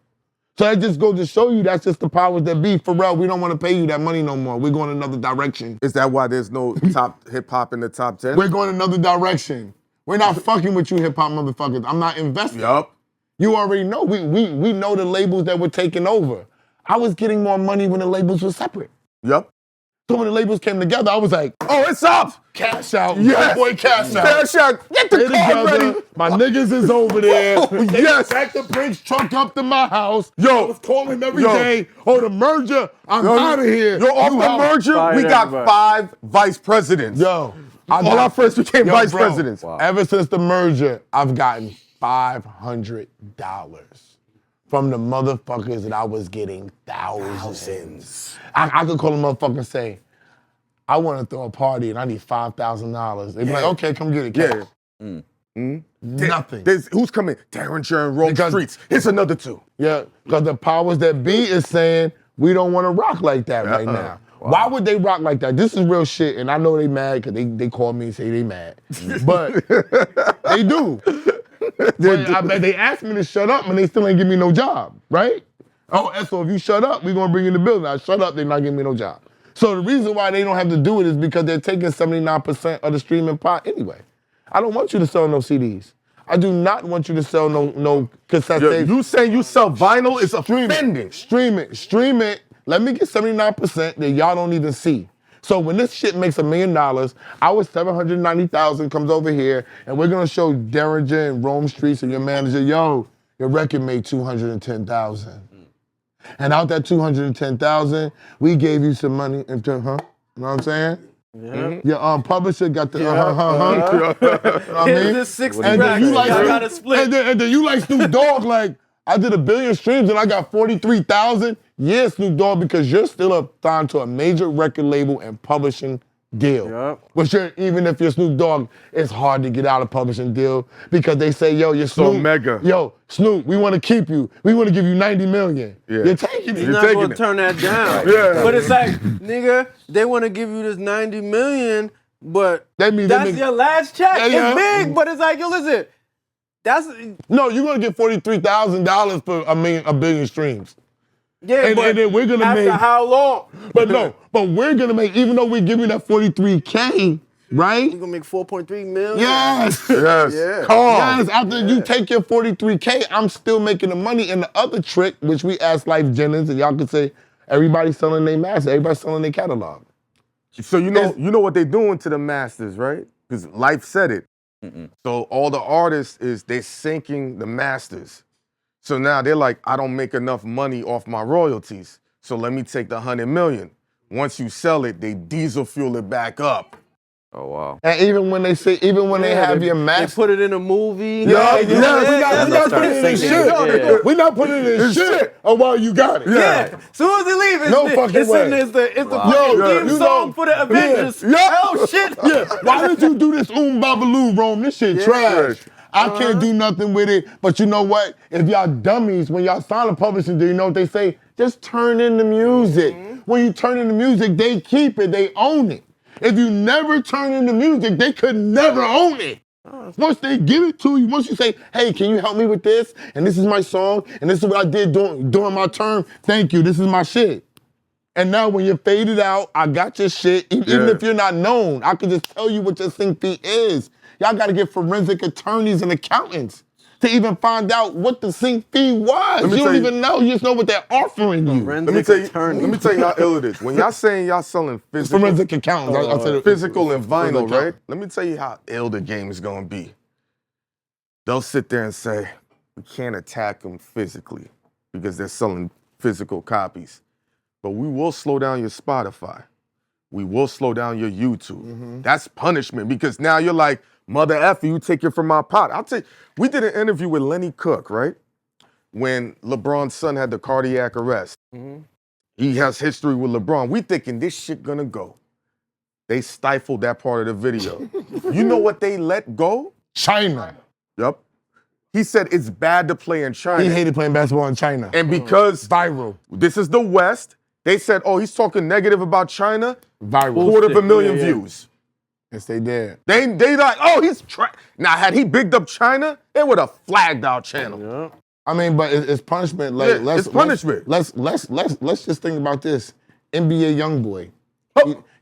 So that just goes to show you that's just the powers that be. Pharrell, we don't want to pay you that money no more. We're going another direction. Is that why there's no top hip hop in the top 10? We're going another direction. We're not fucking with you hip hop motherfuckers. I'm not investing. Yup. You already know. We know the labels that were taking over. I was getting more money when the labels were separate. Yup. So when the labels came together, I was like, Oh, it's up. cash out. Yes. Boy, cash out. Cash out. Get the They car together. ready. My niggas is over there. Oh, They yes. backed the Brinks truck up to my house. Yo. I was calling every Yo. day. Oh, the merger. I'm out of here. Yo, off You the out. merger, Fired we got everybody. 5 vice presidents. Yo. All our friends became vice bro, presidents. Ever since the merger, I've gotten $500 from the motherfuckers that I was getting thousands. I could call a motherfucker and say, I want to throw a party and I need $5,000. They'd be like, okay, come get it. Yeah. Nothing. Who's coming? Daringer and Rome Because- Streetz. Here's another 2. Yeah, because the powers that be is saying we don't want to rock like that right now. Why would they rock like that? This is real shit, and I know they mad because they call me and say they mad. But they do. But they asked me to shut up, and they still ain't give me no job, right? Oh, so if you shut up, we gonna bring you in the building. I shut up, they're not giving me no job. So the reason why they don't have to do it is because they're taking 79% of the streaming pot anyway. I don't want you to sell no CDs. I do not want you to sell no cassette tapes. You saying you sell vinyl is offending. Stream it. Let me get 79% that y'all don't even see. So when this shit makes $1 million, our 790,000 comes over here, and we're gonna show Daringer and Rome Streetz and your manager, yo, your record made 210,000. And out that 210,000, we gave you some money. You know what I'm saying? Yeah. Your publisher got the You know what I Here's mean? this 60 And then racks. you like Y'all Snoop- gotta split. And then you like Snoop Dogg, like, I did 1 billion streams and I got 43,000. Yeah, Snoop Dogg, because you're still signed to a major record label and publishing deal. Yep. But even if you're Snoop Dogg, it's hard to get out of publishing deal because they say, yo, you're So Snoop. mega. Yo, Snoop, we want to keep you. We want to give you 90 million. Yeah. You're taking it. You're not taking gonna it. turn that down. Yeah. But it's like, nigga, they want to give you this 90 million, but That means they that's make- your last check. Yeah, yeah. It's big, but it's like, yo, listen, that's No, you're going to get $43,000 for a billion streams. yeah. And but then we're gonna after make- how long? But we're going to make, even though we give you that 43K, right? You're gonna make 4.3 million. Yes. Yes. Yeah. Calm. Yes, after you take your 43K, I'm still making the money. And the other trick, which we asked Life Jennings, and y'all could say, everybody's selling their master, everybody's selling their catalog. So you know what they're doing to the masters, right? Because Life said it. So all the artists they're sinking the masters. So now they're like, I don't make enough money off my royalties. So let me take the 100 million. Once you sell it, they diesel fuel it back up. Oh, wow. And even when they have your They master. put it in a movie. Yeah, yeah, we're not that's putting it in what shit. I'm saying. Yeah. We're not putting it in It's shit. shit. Oh, well, you got it. Yeah. Soon as they leave, it's No fucking it's way. it's the Wow. fucking Yo, theme you song know- for the Avengers. Yeah. Oh shit. Yeah, why did you do this Babaloo, Rome? This shit trash. I can't do nothing with it. But you know what? If y'all dummies, when y'all sign a publishing deal, you know what they say? Just turn in the music. When you turn in the music, they keep it, they own it. If you never turn in the music, they could never own it. Once they give it to you, once you say, hey, can you help me with this? And this is my song, and this is what I did during my term. Thank you, this is my shit. And now when you're faded out, I got your shit. Even if you're not known, I can just tell you what your sync fee is. Y'all gotta get forensic attorneys and accountants. to even find out what the sync fee was. You tell don't you- even know. You just know what they're offering you. Let me tell you how ill it is. When y'all saying y'all selling physical, Forensic accountants. I'll say physical and vinyl, account. right? Let me tell you how ill the game is gonna be. They'll sit there and say, we can't attack them physically because they're selling physical copies. But we will slow down your Spotify. We will slow down your YouTube. That's punishment because now you're like, mother effer, you take it from my pot. We did an interview with Lenny Cook, right? When LeBron's son had the cardiac arrest. He has history with LeBron. We thinking this shit gonna go. They stifled that part of the video. You know what they let go? China. Yup. He said it's bad to play in China. He hated playing basketball in China. And because Viral. this is the West, they said, oh, he's talking negative about China. Viral. 250,000 views. Yes, they did. They like, oh, he's now had he bigged up China, they would have flagged our channel. I mean, but it's punishment. Like, Yeah, it's punishment. Let's just think about this. NBA YoungBoy.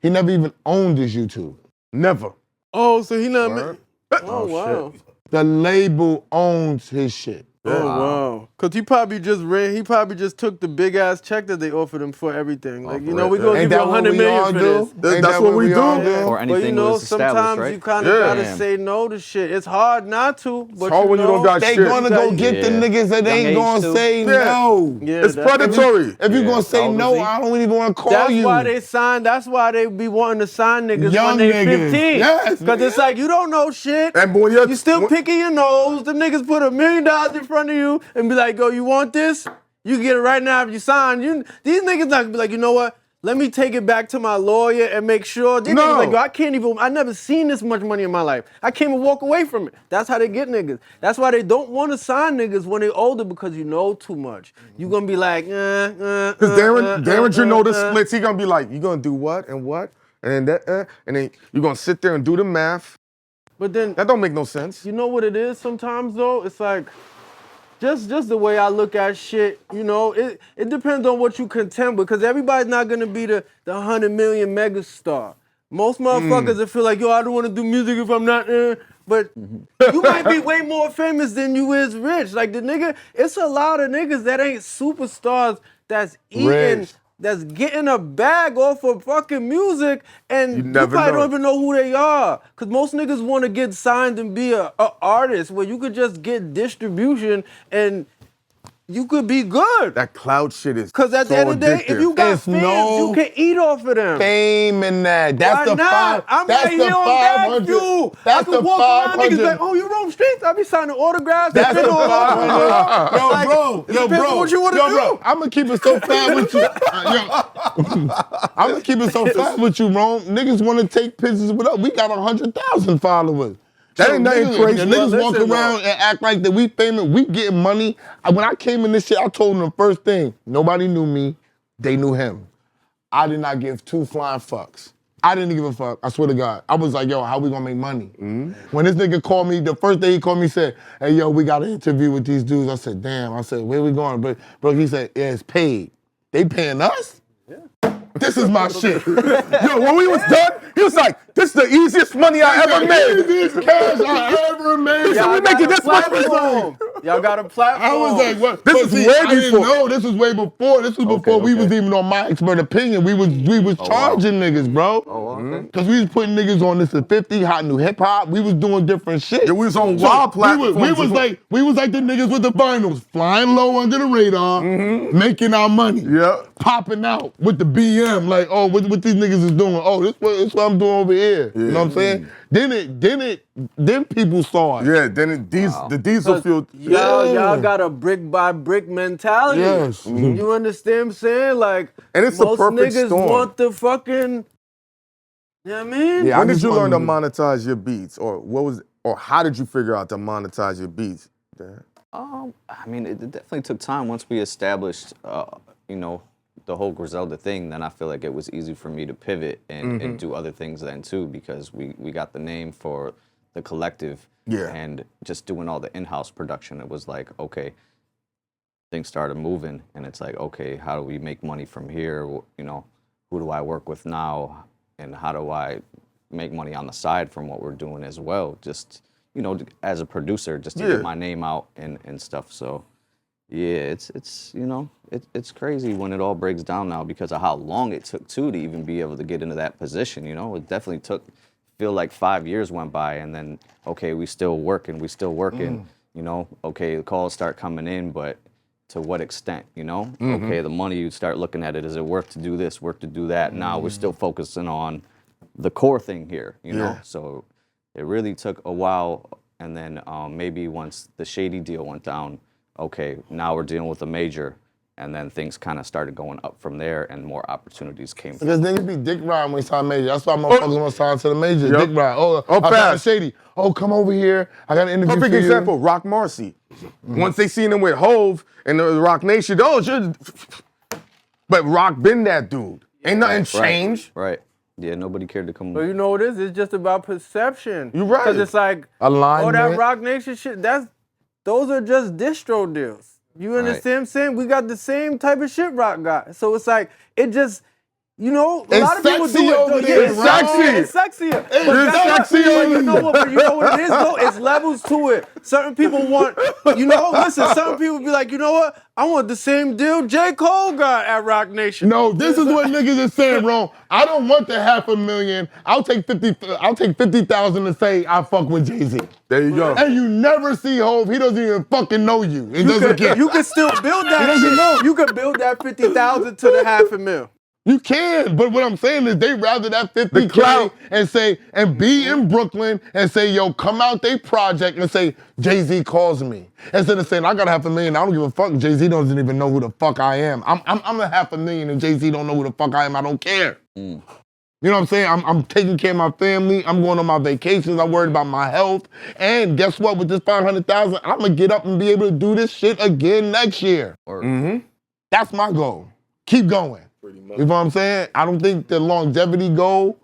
He never even owned his YouTube. Never. Oh, so he not. Word. Oh wow. The label owns his shit. Oh wow. Cause he probably just took the big ass check that they offered him for everything. Like, you know, we gonna Ain't give you that what 100 we million all for do? this. That's what we do. all Or But you anything know, was established, sometimes right? you kind of Yeah. gotta Damn. say no to shit. It's hard not to, but hard when you don't got They shit. gonna go get the Yeah. niggas that Young ain't age gonna too. say Yeah. no. Yeah, It's that's- predatory. If you gonna say all no, the I don't even wanna call That's you. why they sign. That's why they be wanting to sign niggas Young when they niggas. 15. Yes, Cause it's nigga. like you don't know shit. And when you're You still picking your nose. The niggas put $1 million in front of you and be like, "Yo, you want this? You get it right now if you sign." These niggas not gonna be like, you know what? Let me take it back to my lawyer and make sure. These niggas like, yo, I never seen this much money in my life. I can't even walk away from it. That's how they get niggas. That's why they don't want to sign niggas when they're older because you know too much. You gonna be like, Because Daringer know the splits. He gonna be like, you gonna do what and what? And then you gonna sit there and do the math. But then That don't make no sense. you know what it is sometimes though? It's like just the way I look at shit, you know, it depends on what you contend with, because everybody's not gonna be the 100 million megastar. Most motherfuckers that feel like, yo, I don't wanna do music if I'm not but you might be way more famous than you is rich. Like the nigga, it's a lot of niggas that ain't superstars that's eating, Rich. that's getting a bag off of fucking music, and you never probably know. don't even know who they are. Cause most niggas want to get signed and be a artist where you could just get distribution and you could be good. That cloud shit is Cause at the so end of the day, if addictive. you got It's fans, no you can eat off of them. Fame in that. That's Why the not? I'm that's right the here on 500. BagFuel. I That's can the walk around, niggas 500. like, oh, you roam streets? I be signing autographs. That's and the all over. 500. Yo, Like, bro. it depends on what you wanna do. I'm gonna keep it so fat with you. I'm gonna keep it so fat with you, Rome. Niggas wanna take pictures with us. We got 100,000 followers. That ain't nothing niggas, crazy. Niggas Well, walk listen, around and act like that we famous. We getting money. When I came in this shit, I told them the first thing. Nobody knew me. They knew him. I did not give two flying fucks. I didn't give a fuck. I swear to God. I was like, yo, how we gonna make money? When this nigga called me, the first day he called me, he said, hey, yo, we got an interview with these dudes. I said, damn. I said, where we going? Bro, he said, yeah, it's paid. They paying us? This is my shit. Yo, when we was done, he was like, this is the easiest money I ever made. Easiest cash I ever made. So we making this much platform. Y'all got a platform. I was like, what? This But is see, way I didn't before. know. This was way before. This was before we was even on my expert opinion. We was charging niggas, bro. Cause we was putting niggas on this at 50, hot new hip hop. We was doing different shit. Yeah, we was on wild platforms. We was like the niggas with the vinyls, flying low under the radar, making our money. Yeah. Popping out with the BM, like, oh, what these niggas is doing? Oh, this what I'm doing over here. You know what I'm saying? Then people saw it. Yeah, then the diesel fuel. Y'all got a brick by brick mentality. Yes. You understand what I'm saying? Like, And it's the most perfect niggas storm. want the fucking, you know what I mean? Yeah, When I did just you learn to wanted monetize your beats, or how did you figure out to monetize your beats? Dan? I mean, it definitely took time once we established, you know, the whole Griselda thing. Then I feel like it was easy for me to pivot and do other things then too, because we got the name for the collective. Yeah. And just doing all the in-house production, it was like, okay, things started moving, and it's like, okay, how do we make money from here? You know, who do I work with now, and how do I make money on the side from what we're doing as well? Just, you know, as a producer, just to get my name out and stuff. So, yeah, it's you know, it's crazy when it all breaks down now because of how long it took to even be able to get into that position. You know, it definitely feel like 5 years went by, and then okay, we still working. You know, okay, the calls start coming in, but to what extent? You know, okay, the money, you start looking at it. Is it worth to do this? Worth to do that? Now we're still focusing on the core thing here. You know, so it really took a while, and then maybe once the Shady deal went down, okay, now we're dealing with a major, and then things kind of started going up from there, and more opportunities came. Because niggas be dick riding when they sign major. That's why motherfuckers want to sign to the major. Dick ride. I found Shady. Oh, come over here. I got an interview Perfect for you. example, Rock Marcy. Once they seen him with Hove and the Rock Nation, but Rock been that dude. Ain't nothing changed. Right. Yeah, nobody cared to come. But you know what it is? It's just about perception. You right. Because it's like, alignment. that Rock Nation shit, those are just distro deals. You understand what I'm saying? We got the same type of shit Rock got. So it's like, it just, you know, a lot of people do it. Over there, it's sexy. It's sexier. But you know what it is though? It's levels to it. Certain people want, certain people be like, you know what? I want the same deal J. Cole got at Rock Nation. No, this is what niggas is saying wrong. I don't want the $500,000. I'll take 50,000 to say I fuck with Jay-Z. There you go. And you never see Hove. He doesn't even fucking know you. He doesn't care. You can still build that. He doesn't know. You can build that 50,000 to the $500,000. You can, but what I'm saying is they rather that 50K and say, and be in Brooklyn and say, yo, come out they project and say, Jay-Z calls me. Instead of saying, I got $500,000, I don't give a fuck. Jay-Z doesn't even know who the fuck I am. I'm a $500,000 and Jay-Z don't know who the fuck I am. I don't care. You know what I'm saying? I'm taking care of my family. I'm going on my vacations. I'm worried about my health. And guess what? With this $500,000, I'm gonna get up and be able to do this shit again next year. That's my goal. Keep going. You know what I'm saying? I don't think the longevity goal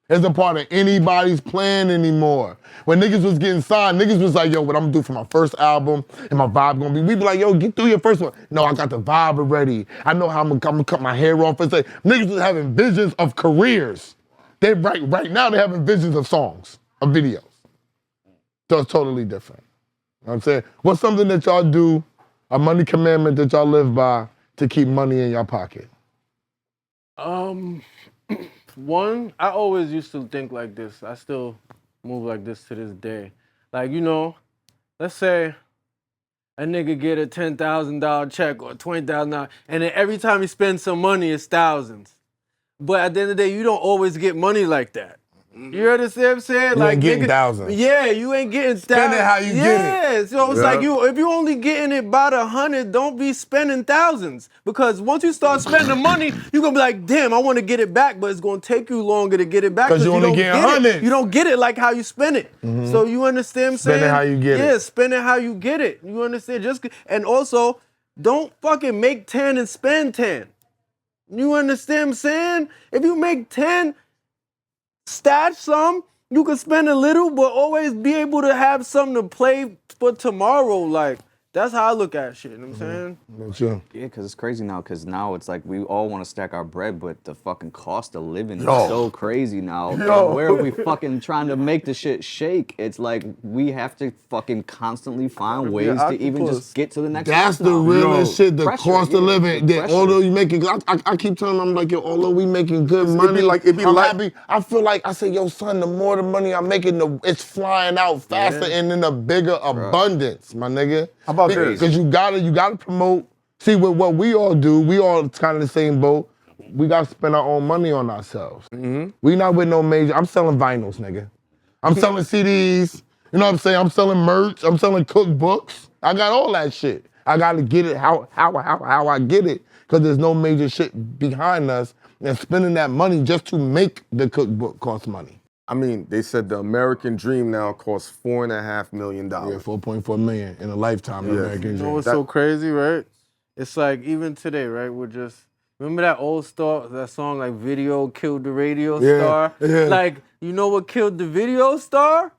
is a part of anybody's plan anymore. When niggas was getting signed, niggas was like, yo, what I'm gonna do for my first album and my vibe gonna be, we be like, yo, get through your first one. No, I got the vibe already. I know how I'm gonna cut my hair off and say, niggas was having visions of careers. They right now they're having visions of songs, of videos. So it's totally different. You know what I'm saying? What's something that y'all do, a money commandment that y'all live by to keep money in your pocket? One, I always used to think like this. I still move like this to this day. Like, you know, let's say a nigga get a $10,000 check or $20,000, and then every time he spends some money, it's thousands. But at the end of the day, you don't always get money like that. You understand what I'm saying? You ain't getting thousands. Yeah, you ain't getting thousands. Spend it how you get it. Yeah, so it's like if you only getting it by the 100, don't be spending thousands. Because once you start spending the money, you're gonna be like, damn, I want to get it back, but it's gonna take you longer to get it back. Because you only get 100. You don't get it like how you spend it. So you understand what I'm saying? Spend it how you get it. Yeah, spend it how you get it. You understand? And also, don't fucking make 10 and spend 10. You understand what I'm saying? If you make 10, stash some, you can spend a little, but always be able to have something to play for tomorrow. Like, that's how I look at shit, you know what I'm saying? That's true. Yeah, because it's crazy now, because now it's like we all want to stack our bread, but the fucking cost of living is so crazy now. And where are we fucking trying to make the shit shake? It's like we have to fucking constantly find ways to even just get to the next That's the level. realest shit, the Pressure, cost of living. That pressure. although you making, I keep telling them, I'm like, yo, although we making good money, I'm happy. I feel like, I say, yo, son, the more the money I'm making, it's flying out faster and in a bigger abundance, my nigga. How about this? Because you gotta promote. See, with what we all do, we all kind of the same boat. We gotta spend our own money on ourselves. We not with no major. I'm selling vinyls, nigga. I'm selling CDs. You know what I'm saying? I'm selling merch. I'm selling cookbooks. I got all that shit. I gotta get it how I get it, because there's no major shit behind us. And spending that money just to make the cookbook costs money. I mean, they said the American dream now costs $4.5 million. Yeah, 4.4 million in a lifetime. The American You know dream. what's so crazy, right? It's like, even today, right, we're just, remember that old that song, like, Video Killed the Radio Star? Yeah. Like, you know what killed the video star?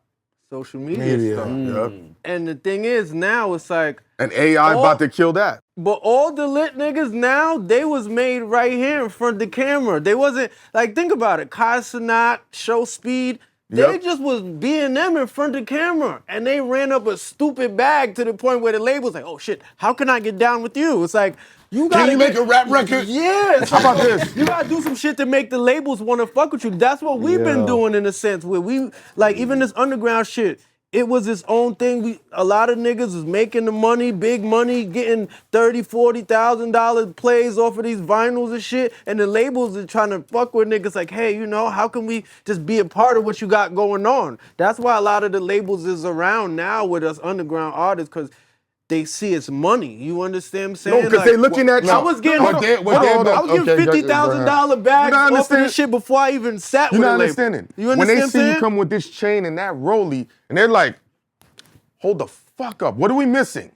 Social media star. Yep. And the thing is, now it's like, And AI about to kill that. but all the lit niggas now, they was made right here in front of the camera. They wasn't, like, think about it. Kai Cenat, Show Speed, They just was being them in front of the camera, and they ran up a stupid bag to the point where the label's like, "Oh shit, how can I get down with you?" It's like you got. Can you make a rap record? Yeah. How about this? You gotta do some shit to make the labels want to fuck with you. That's what we've been doing in a sense where we like even this underground shit. It was its own thing. A lot of niggas was making the money, big money, getting $30,000, $40,000 plays off of these vinyls and shit. And the labels are trying to fuck with niggas like, hey, you know, how can we just be a part of what you got going on? That's why a lot of the labels is around now with us underground artists, because they see it's money. You understand what I'm saying? No, because they looking at you. I was getting, What they- what hold on, they- I was getting okay, $50,000 bags You not off of understand? this shit before I even sat You're with a not label. understanding. You When understand they what I'm see you saying? come with this chain and that rollie, and they're like, hold the fuck up. What are we missing?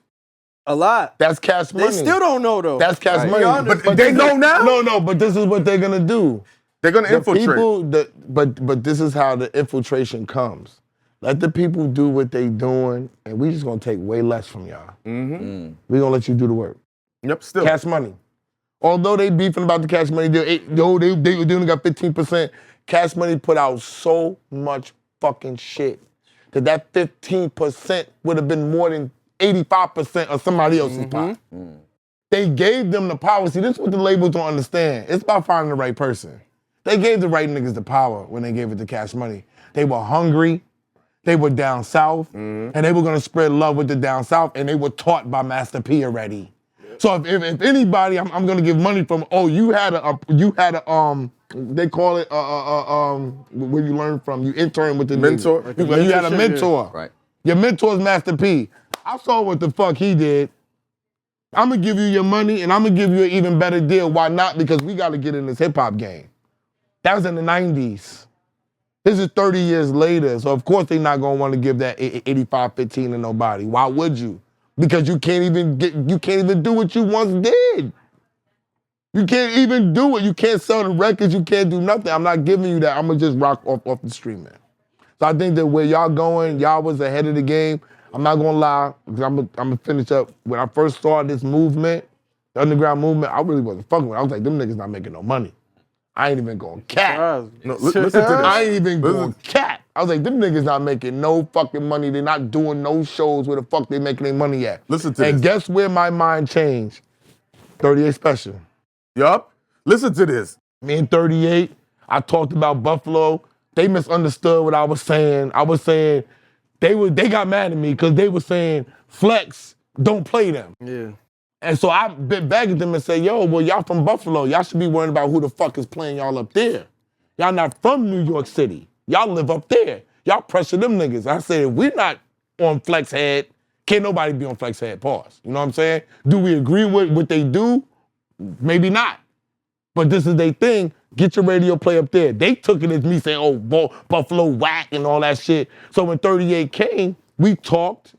A lot. That's cash money. They still don't know though. That's cash Right. money. You understand? But they know now? No, but this is what they're gonna do. They're going to The infiltrate. people, but this is how the infiltration comes. Let the people do what they doing, and we just gonna take way less from y'all. Mm-hmm. We gonna let you do the work. Yep, still. Cash money. Although they beefing about the cash money deal, they only got 15%. Cash money put out so much fucking shit that 15% would have been more than 85% of somebody else's pot. They gave them the power. See, this is what the labels don't understand. It's about finding the right person. They gave the right niggas the power when they gave it to Cash Money. They were hungry. They were down south, and they were gonna spread love with the down south, and they were taught by Master P already. So if anybody, I'm gonna give money from. Oh, you had a they call it where you learn from. You intern with the Mentor. nigga. You had a mentor. Right. Your mentor's Master P. I saw what the fuck he did. I'm gonna give you your money, and I'm gonna give you an even better deal. Why not? Because we gotta get in this hip hop game. That was in the 90s. This is 30 years later, so of course they're not gonna want to give that 85-15 to nobody. Why would you? Because you can't even do what you once did. You can't even do it. You can't sell the records. You can't do nothing. I'm not giving you that. I'm gonna just rock off the street, man. So I think that where y'all going, y'all was ahead of the game. I'm not gonna lie, because I'm gonna finish up. When I first started this movement, the underground movement, I really wasn't fucking with it. I was like, them niggas not making no money. I ain't even going cap. No, listen to this. I ain't even going cap. I was like, them niggas not making no fucking money. They're not doing no shows. Where the fuck they making their money at? Listen to and this. guess where my mind changed? 38 Special. Yup. Listen to this. Me and 38, I talked about Buffalo. They misunderstood what I was saying. I was saying they got mad at me because they were saying Flex don't play them. Yeah. And so I bit back at them and said, yo, well, y'all from Buffalo. Y'all should be worrying about who the fuck is playing y'all up there. Y'all not from New York City. Y'all live up there. Y'all pressure them niggas. I said, if we're not on Flex Head, can't nobody be on Flex Head, pause. You know what I'm saying? Do we agree with what they do? Maybe not. But this is their thing. Get your radio play up there. They took it as me saying, oh, Buffalo whack and all that shit. So when 38 came, we talked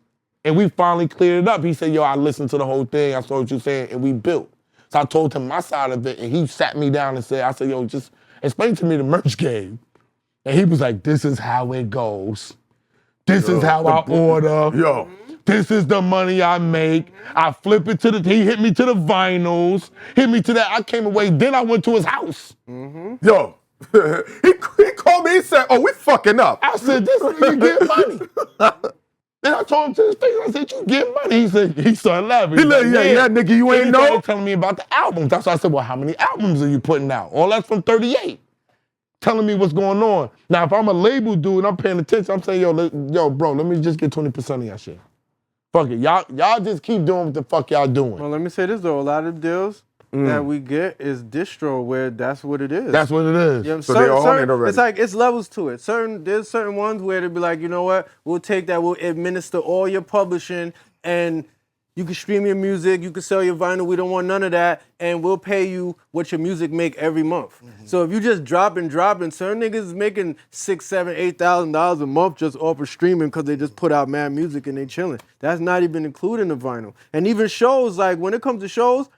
and we finally cleared it up. He said, yo, I listened to the whole thing. I saw what you're saying, and we built. So I told him my side of it, and he sat me down and said, I said, yo, just explain to me the merch game. And he was like, this is how it goes. This is how I order. Yo. This is the money I make. I flip it he hit me to the vinyls, hit me to that. I came away, then I went to his house. Yo. he called me and said, oh, we fucking up. I said, this nigga get money. Then I told him to his face, I said, you get money. He started laughing. He like, yeah, nigga, you Then ain't he know? started telling me about the albums. That's why I said, well, how many albums are you putting out? All that's from 38. Telling me what's going on. Now, if I'm a label dude and I'm paying attention, I'm saying, yo, bro, let me just get 20% of your shit. Fuck it. Y'all just keep doing what the fuck y'all doing. Well, let me say this though. A lot of deals that we get is distro where that's what it is. That's what it is. You know, So they all on it already. It's like it's levels to it. There's certain ones where they'll be like, you know what, we'll take that, we'll administer all your publishing, and you can stream your music, you can sell your vinyl. We don't want none of that, and we'll pay you what your music make every month. So if you just dropping, certain niggas is making $6,000, $7,000, $8,000 a month just off of streaming because they just put out mad music and they chilling. That's not even including the vinyl. And even shows, like when it comes to shows,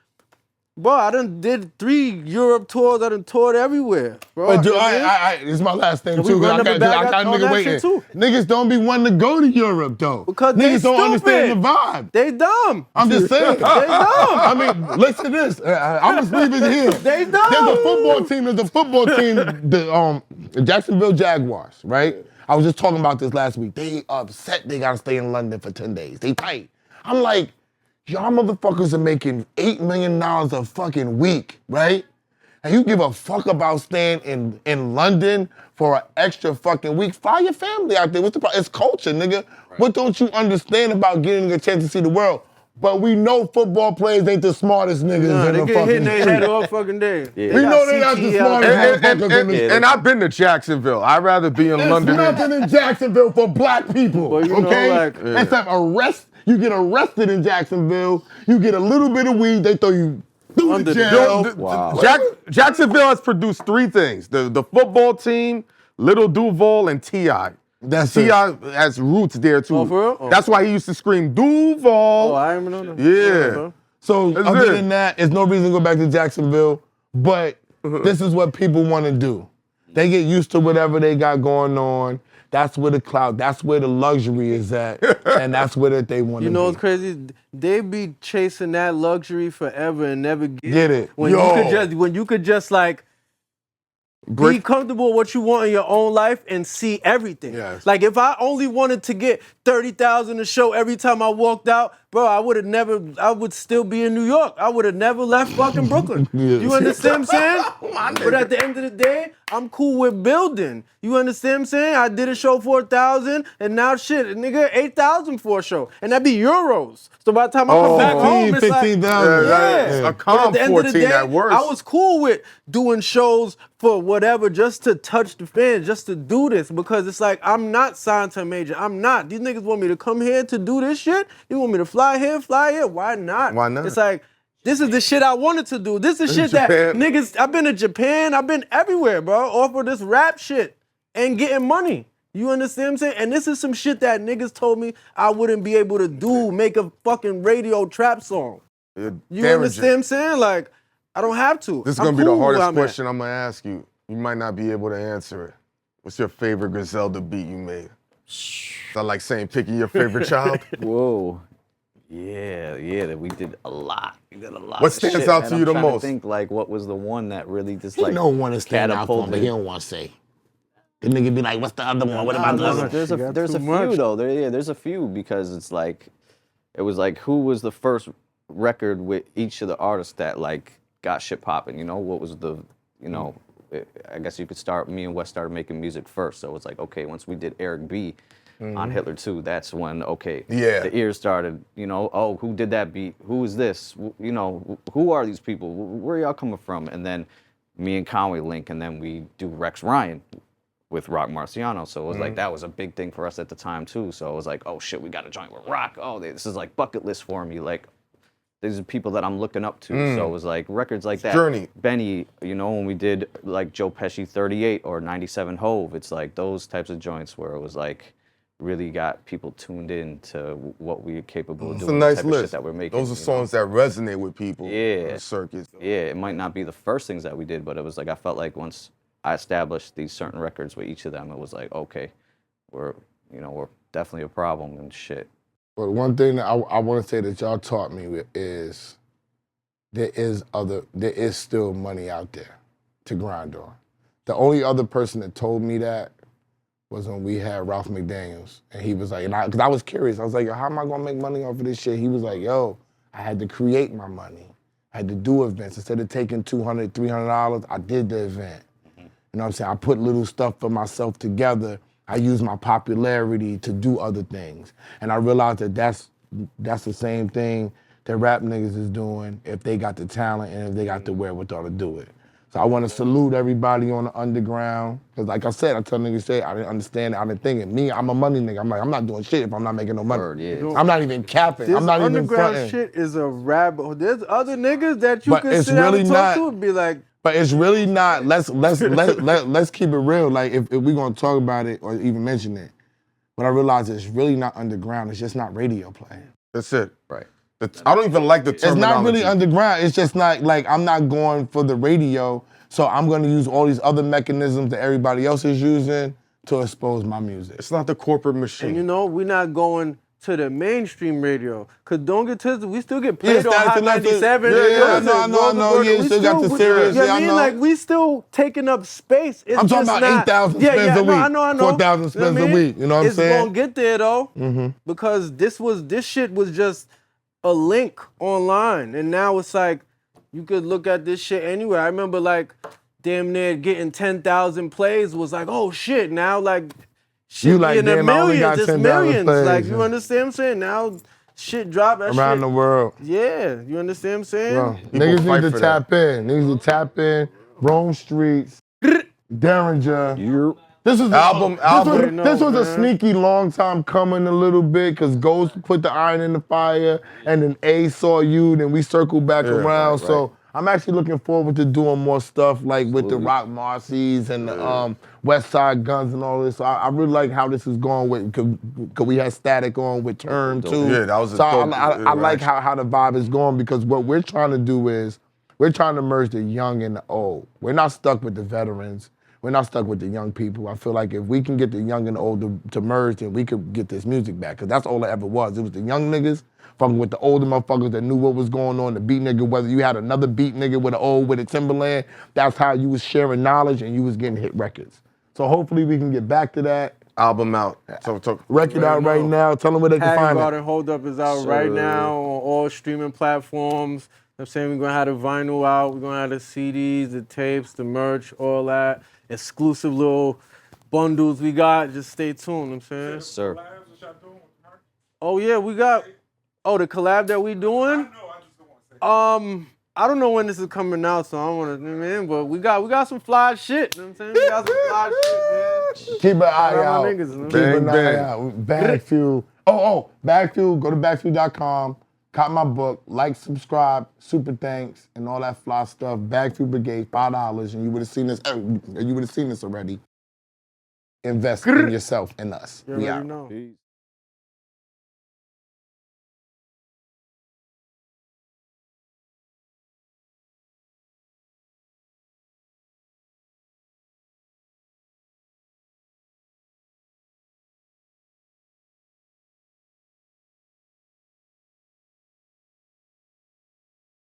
bro, I done did 3 Europe tours. I done toured everywhere, bro. But dude, You know what I mean? this is my last thing And we too. 'Cause run I up got and back I got up all nigga that waiting. shit, too. Niggas don't be wanting to go to Europe though. Because they niggas don't understand stupid. the vibe. They dumb. I'm just saying. They dumb. I mean, listen to this. I'm just leaving it here. They dumb. There's a football team. The Jacksonville Jaguars, right? I was just talking about this last week. They upset they gotta stay in London for 10 days. They tight. I'm like, y'all motherfuckers are making $8 million a fucking week, right? And you give a fuck about staying in London for an extra fucking week. Fly your family out there. What's the problem? It's culture, nigga. Right. What don't you understand about getting a chance to see the world? But we know football players ain't the smartest niggas in the fucking They get hit in their head all fucking day. Yeah. We know they're not the smartest motherfuckers in the And I've been to Jacksonville. I'd rather be in London. There's nothing in Jacksonville for black people, well, you okay? know, like, Except arrest. You get arrested in Jacksonville. You get a little bit of weed. They throw you through the jail. Wow. Jacksonville has produced 3 things: the football team, Little Duval, and T.I. That's T.I. has roots there too. Oh, for real? Oh. That's why he used to scream Duval. Oh, I didn't even know that. Yeah. So That's other it. than that, there's no reason to go back to Jacksonville. But this is what people want to do. They get used to whatever they got going on. That's where the clout, that's where the luxury is at, and that's where they want to be. You know what's crazy? They be chasing that luxury forever and never Get it. When you could just like be comfortable with what you want in your own life and see everything. Yes. Like if I only wanted to get 30,000 a show every time I walked out, bro, I would still be in New York. I would have never left fucking Brooklyn. Yes. You understand what I'm saying? But at the end of the day, I'm cool with building. You understand what I'm saying? I did a show for 1,000 and now shit, nigga, 8,000 for a show. And that'd be euros. So by the time I come back home, it's 15,000. like, A calm 14 at worst. I was cool with doing shows for whatever, just to touch the fans, just to do this, because it's like, I'm not signed to a major. I'm not. These niggas want me to come here to do this shit. You want me to fly here? Why not? Why not? It's like, this is the shit I wanted to do. This is shit that Japan. niggas, I've been to Japan, I've been everywhere, bro, off of this rap shit and getting money. You understand what I'm saying? And this is some shit that niggas told me I wouldn't be able to do, make a fucking radio trap song. You understand what I'm saying? Like, I don't have to. This is going to be the hardest question I'm going to ask you. You might not be able to answer it. What's your favorite Griselda beat you made? Is that like saying picking your favorite child? Whoa. Yeah, that we did a lot. We did a lot. What stands of shit, out man. to you the I'm trying most? To think like what was the one that really just He like don't want to stand out for him, but he catapulted. don't want to say. The nigga be like, what's the other one? What about the other one? There's a few though. There's a few because it's like, it was like who was the first record with each of the artists that like got shit popping. You know, what was the, you know, I guess you could start. Me and Wes started making music first, so it's like okay, once we did Eric B. On Hitler 2, that's when, okay, the ears started, you know, oh, who did that beat? Who is this? You know, who are these people? Where are y'all coming from? And then me and Conway link, and then we do Rex Ryan with Rock Marciano. So it was like, that was a big thing for us at the time too. So it was like, oh shit, we got a joint with Rock. Oh, this is like bucket list for me. Like, these are people that I'm looking up to. So it was like records like that. Journey. Benny, you know, when we did like Joe Pesci 38 or 97 Hove, it's like those types of joints where it was like, really got people tuned in to what we're capable of doing. It's a nice the type of shit list. that we're making. Those are songs that resonate with people. Yeah. The circuits. Yeah, it might not be the first things that we did, but it was like I felt like once I established these certain records with each of them, it was like, okay, we're definitely a problem and shit. But one thing that I want to say that y'all taught me is there is still money out there to grind on. The only other person that told me that was when we had Ralph McDaniels. And he was like, because I was curious. I was like, yo, how am I gonna make money off of this shit? He was like, yo, I had to create my money. I had to do events. Instead of taking $200, $300, I did the event. You know what I'm saying? I put little stuff for myself together. I used my popularity to do other things. And I realized that that's the same thing that rap niggas is doing if they got the talent and if they got the wherewithal to do it. So I want to salute everybody on the underground. Because like I said, I tell niggas shit, I didn't understand it, I didn't think it. Me, I'm a money nigga. I'm like, I'm not doing shit if I'm not making no money. Word, yeah. I'm not even capping. This I'm not even underground fronting. shit is a rabbit hole. There's other niggas that you But can it's sit down really and talk not- to and be like, But it's really not, let's keep it real. Like if we're gonna talk about it or even mention it, but I realize it's really not underground, it's just not radio playing. That's it. Right. I don't even like the It's terminology. not really underground, it's just not, like I'm not going for the radio, so I'm gonna use all these other mechanisms that everybody else is using to expose my music. It's not the corporate machine. and you know, we're not going to the mainstream radio. Cause don't get twisted, we still get played on Status Hot Enough to- 97. I know. Yeah, you still got the Sirius. Yeah, Yeah, I know. like we still taking up space. It's I'm talking just about not, 8,000 spins a week. I know. 4,000 spins a week. You know what I'm it's saying? It's gonna get there though, because this shit was just a link online, and now it's like you could look at this shit anywhere. I remember like damn near getting 10,000 plays was like, oh shit. Now like shit You like, in the damn, I only got millions, it's 10,000 millions. plays, Like yeah. you understand what I'm saying? Now shit drop that Around shit. the world. Yeah, you understand what I'm saying? Bro, People niggas fight need to for tap in. Niggas need to tap in. Roam Streetz, Daringer. This was Album. This was a man. sneaky long time coming a little bit because Ghost put the iron in the fire and then A saw you, then we circled back around. So I'm actually looking forward to doing more stuff like with the Rock Marcy's and the West Side Guns and all this. So I really like how this is going with, because we had Static on with Term too. Yeah, that was a so dope I like interaction. how the vibe is going, because what we're trying to do is we're trying to merge the young and the old. We're not stuck with the veterans. We're not stuck with the young people. I feel like if we can get the young and the old to merge, then we could get this music back. Because that's all it ever was. It was the young niggas fucking with the older motherfuckers that knew what was going on. The beat nigga, whether you had another beat nigga with with a Timberland, that's how you was sharing knowledge and you was getting hit records. So hopefully we can get back to that. Album out. So Record out right now. Tell them where they can Hagen find Garden it. Hold Up is out right now on all streaming platforms. I'm saying we're gonna have the vinyl out, we're gonna have the CDs, the tapes, the merch, all that. Exclusive little bundles we got. Just stay tuned, I'm saying. Sir. Oh yeah, we got the collab that we doing. I don't know when this is coming out, so I don't wanna, man, but we got some fly shit. You know what I'm saying? We got some fly shit, man. Keep an eye Shout out out. my niggas, man. Keep an Bang, eye bang. out. BagFuel. BagFuel. Go to BagFuel.com. Cop my book. Like, subscribe. Super thanks and all that fly stuff. BagFuel Brigade, $5, and you would have seen this. You would have seen this already. Invest in yourself and us. You We already out. know. Peace.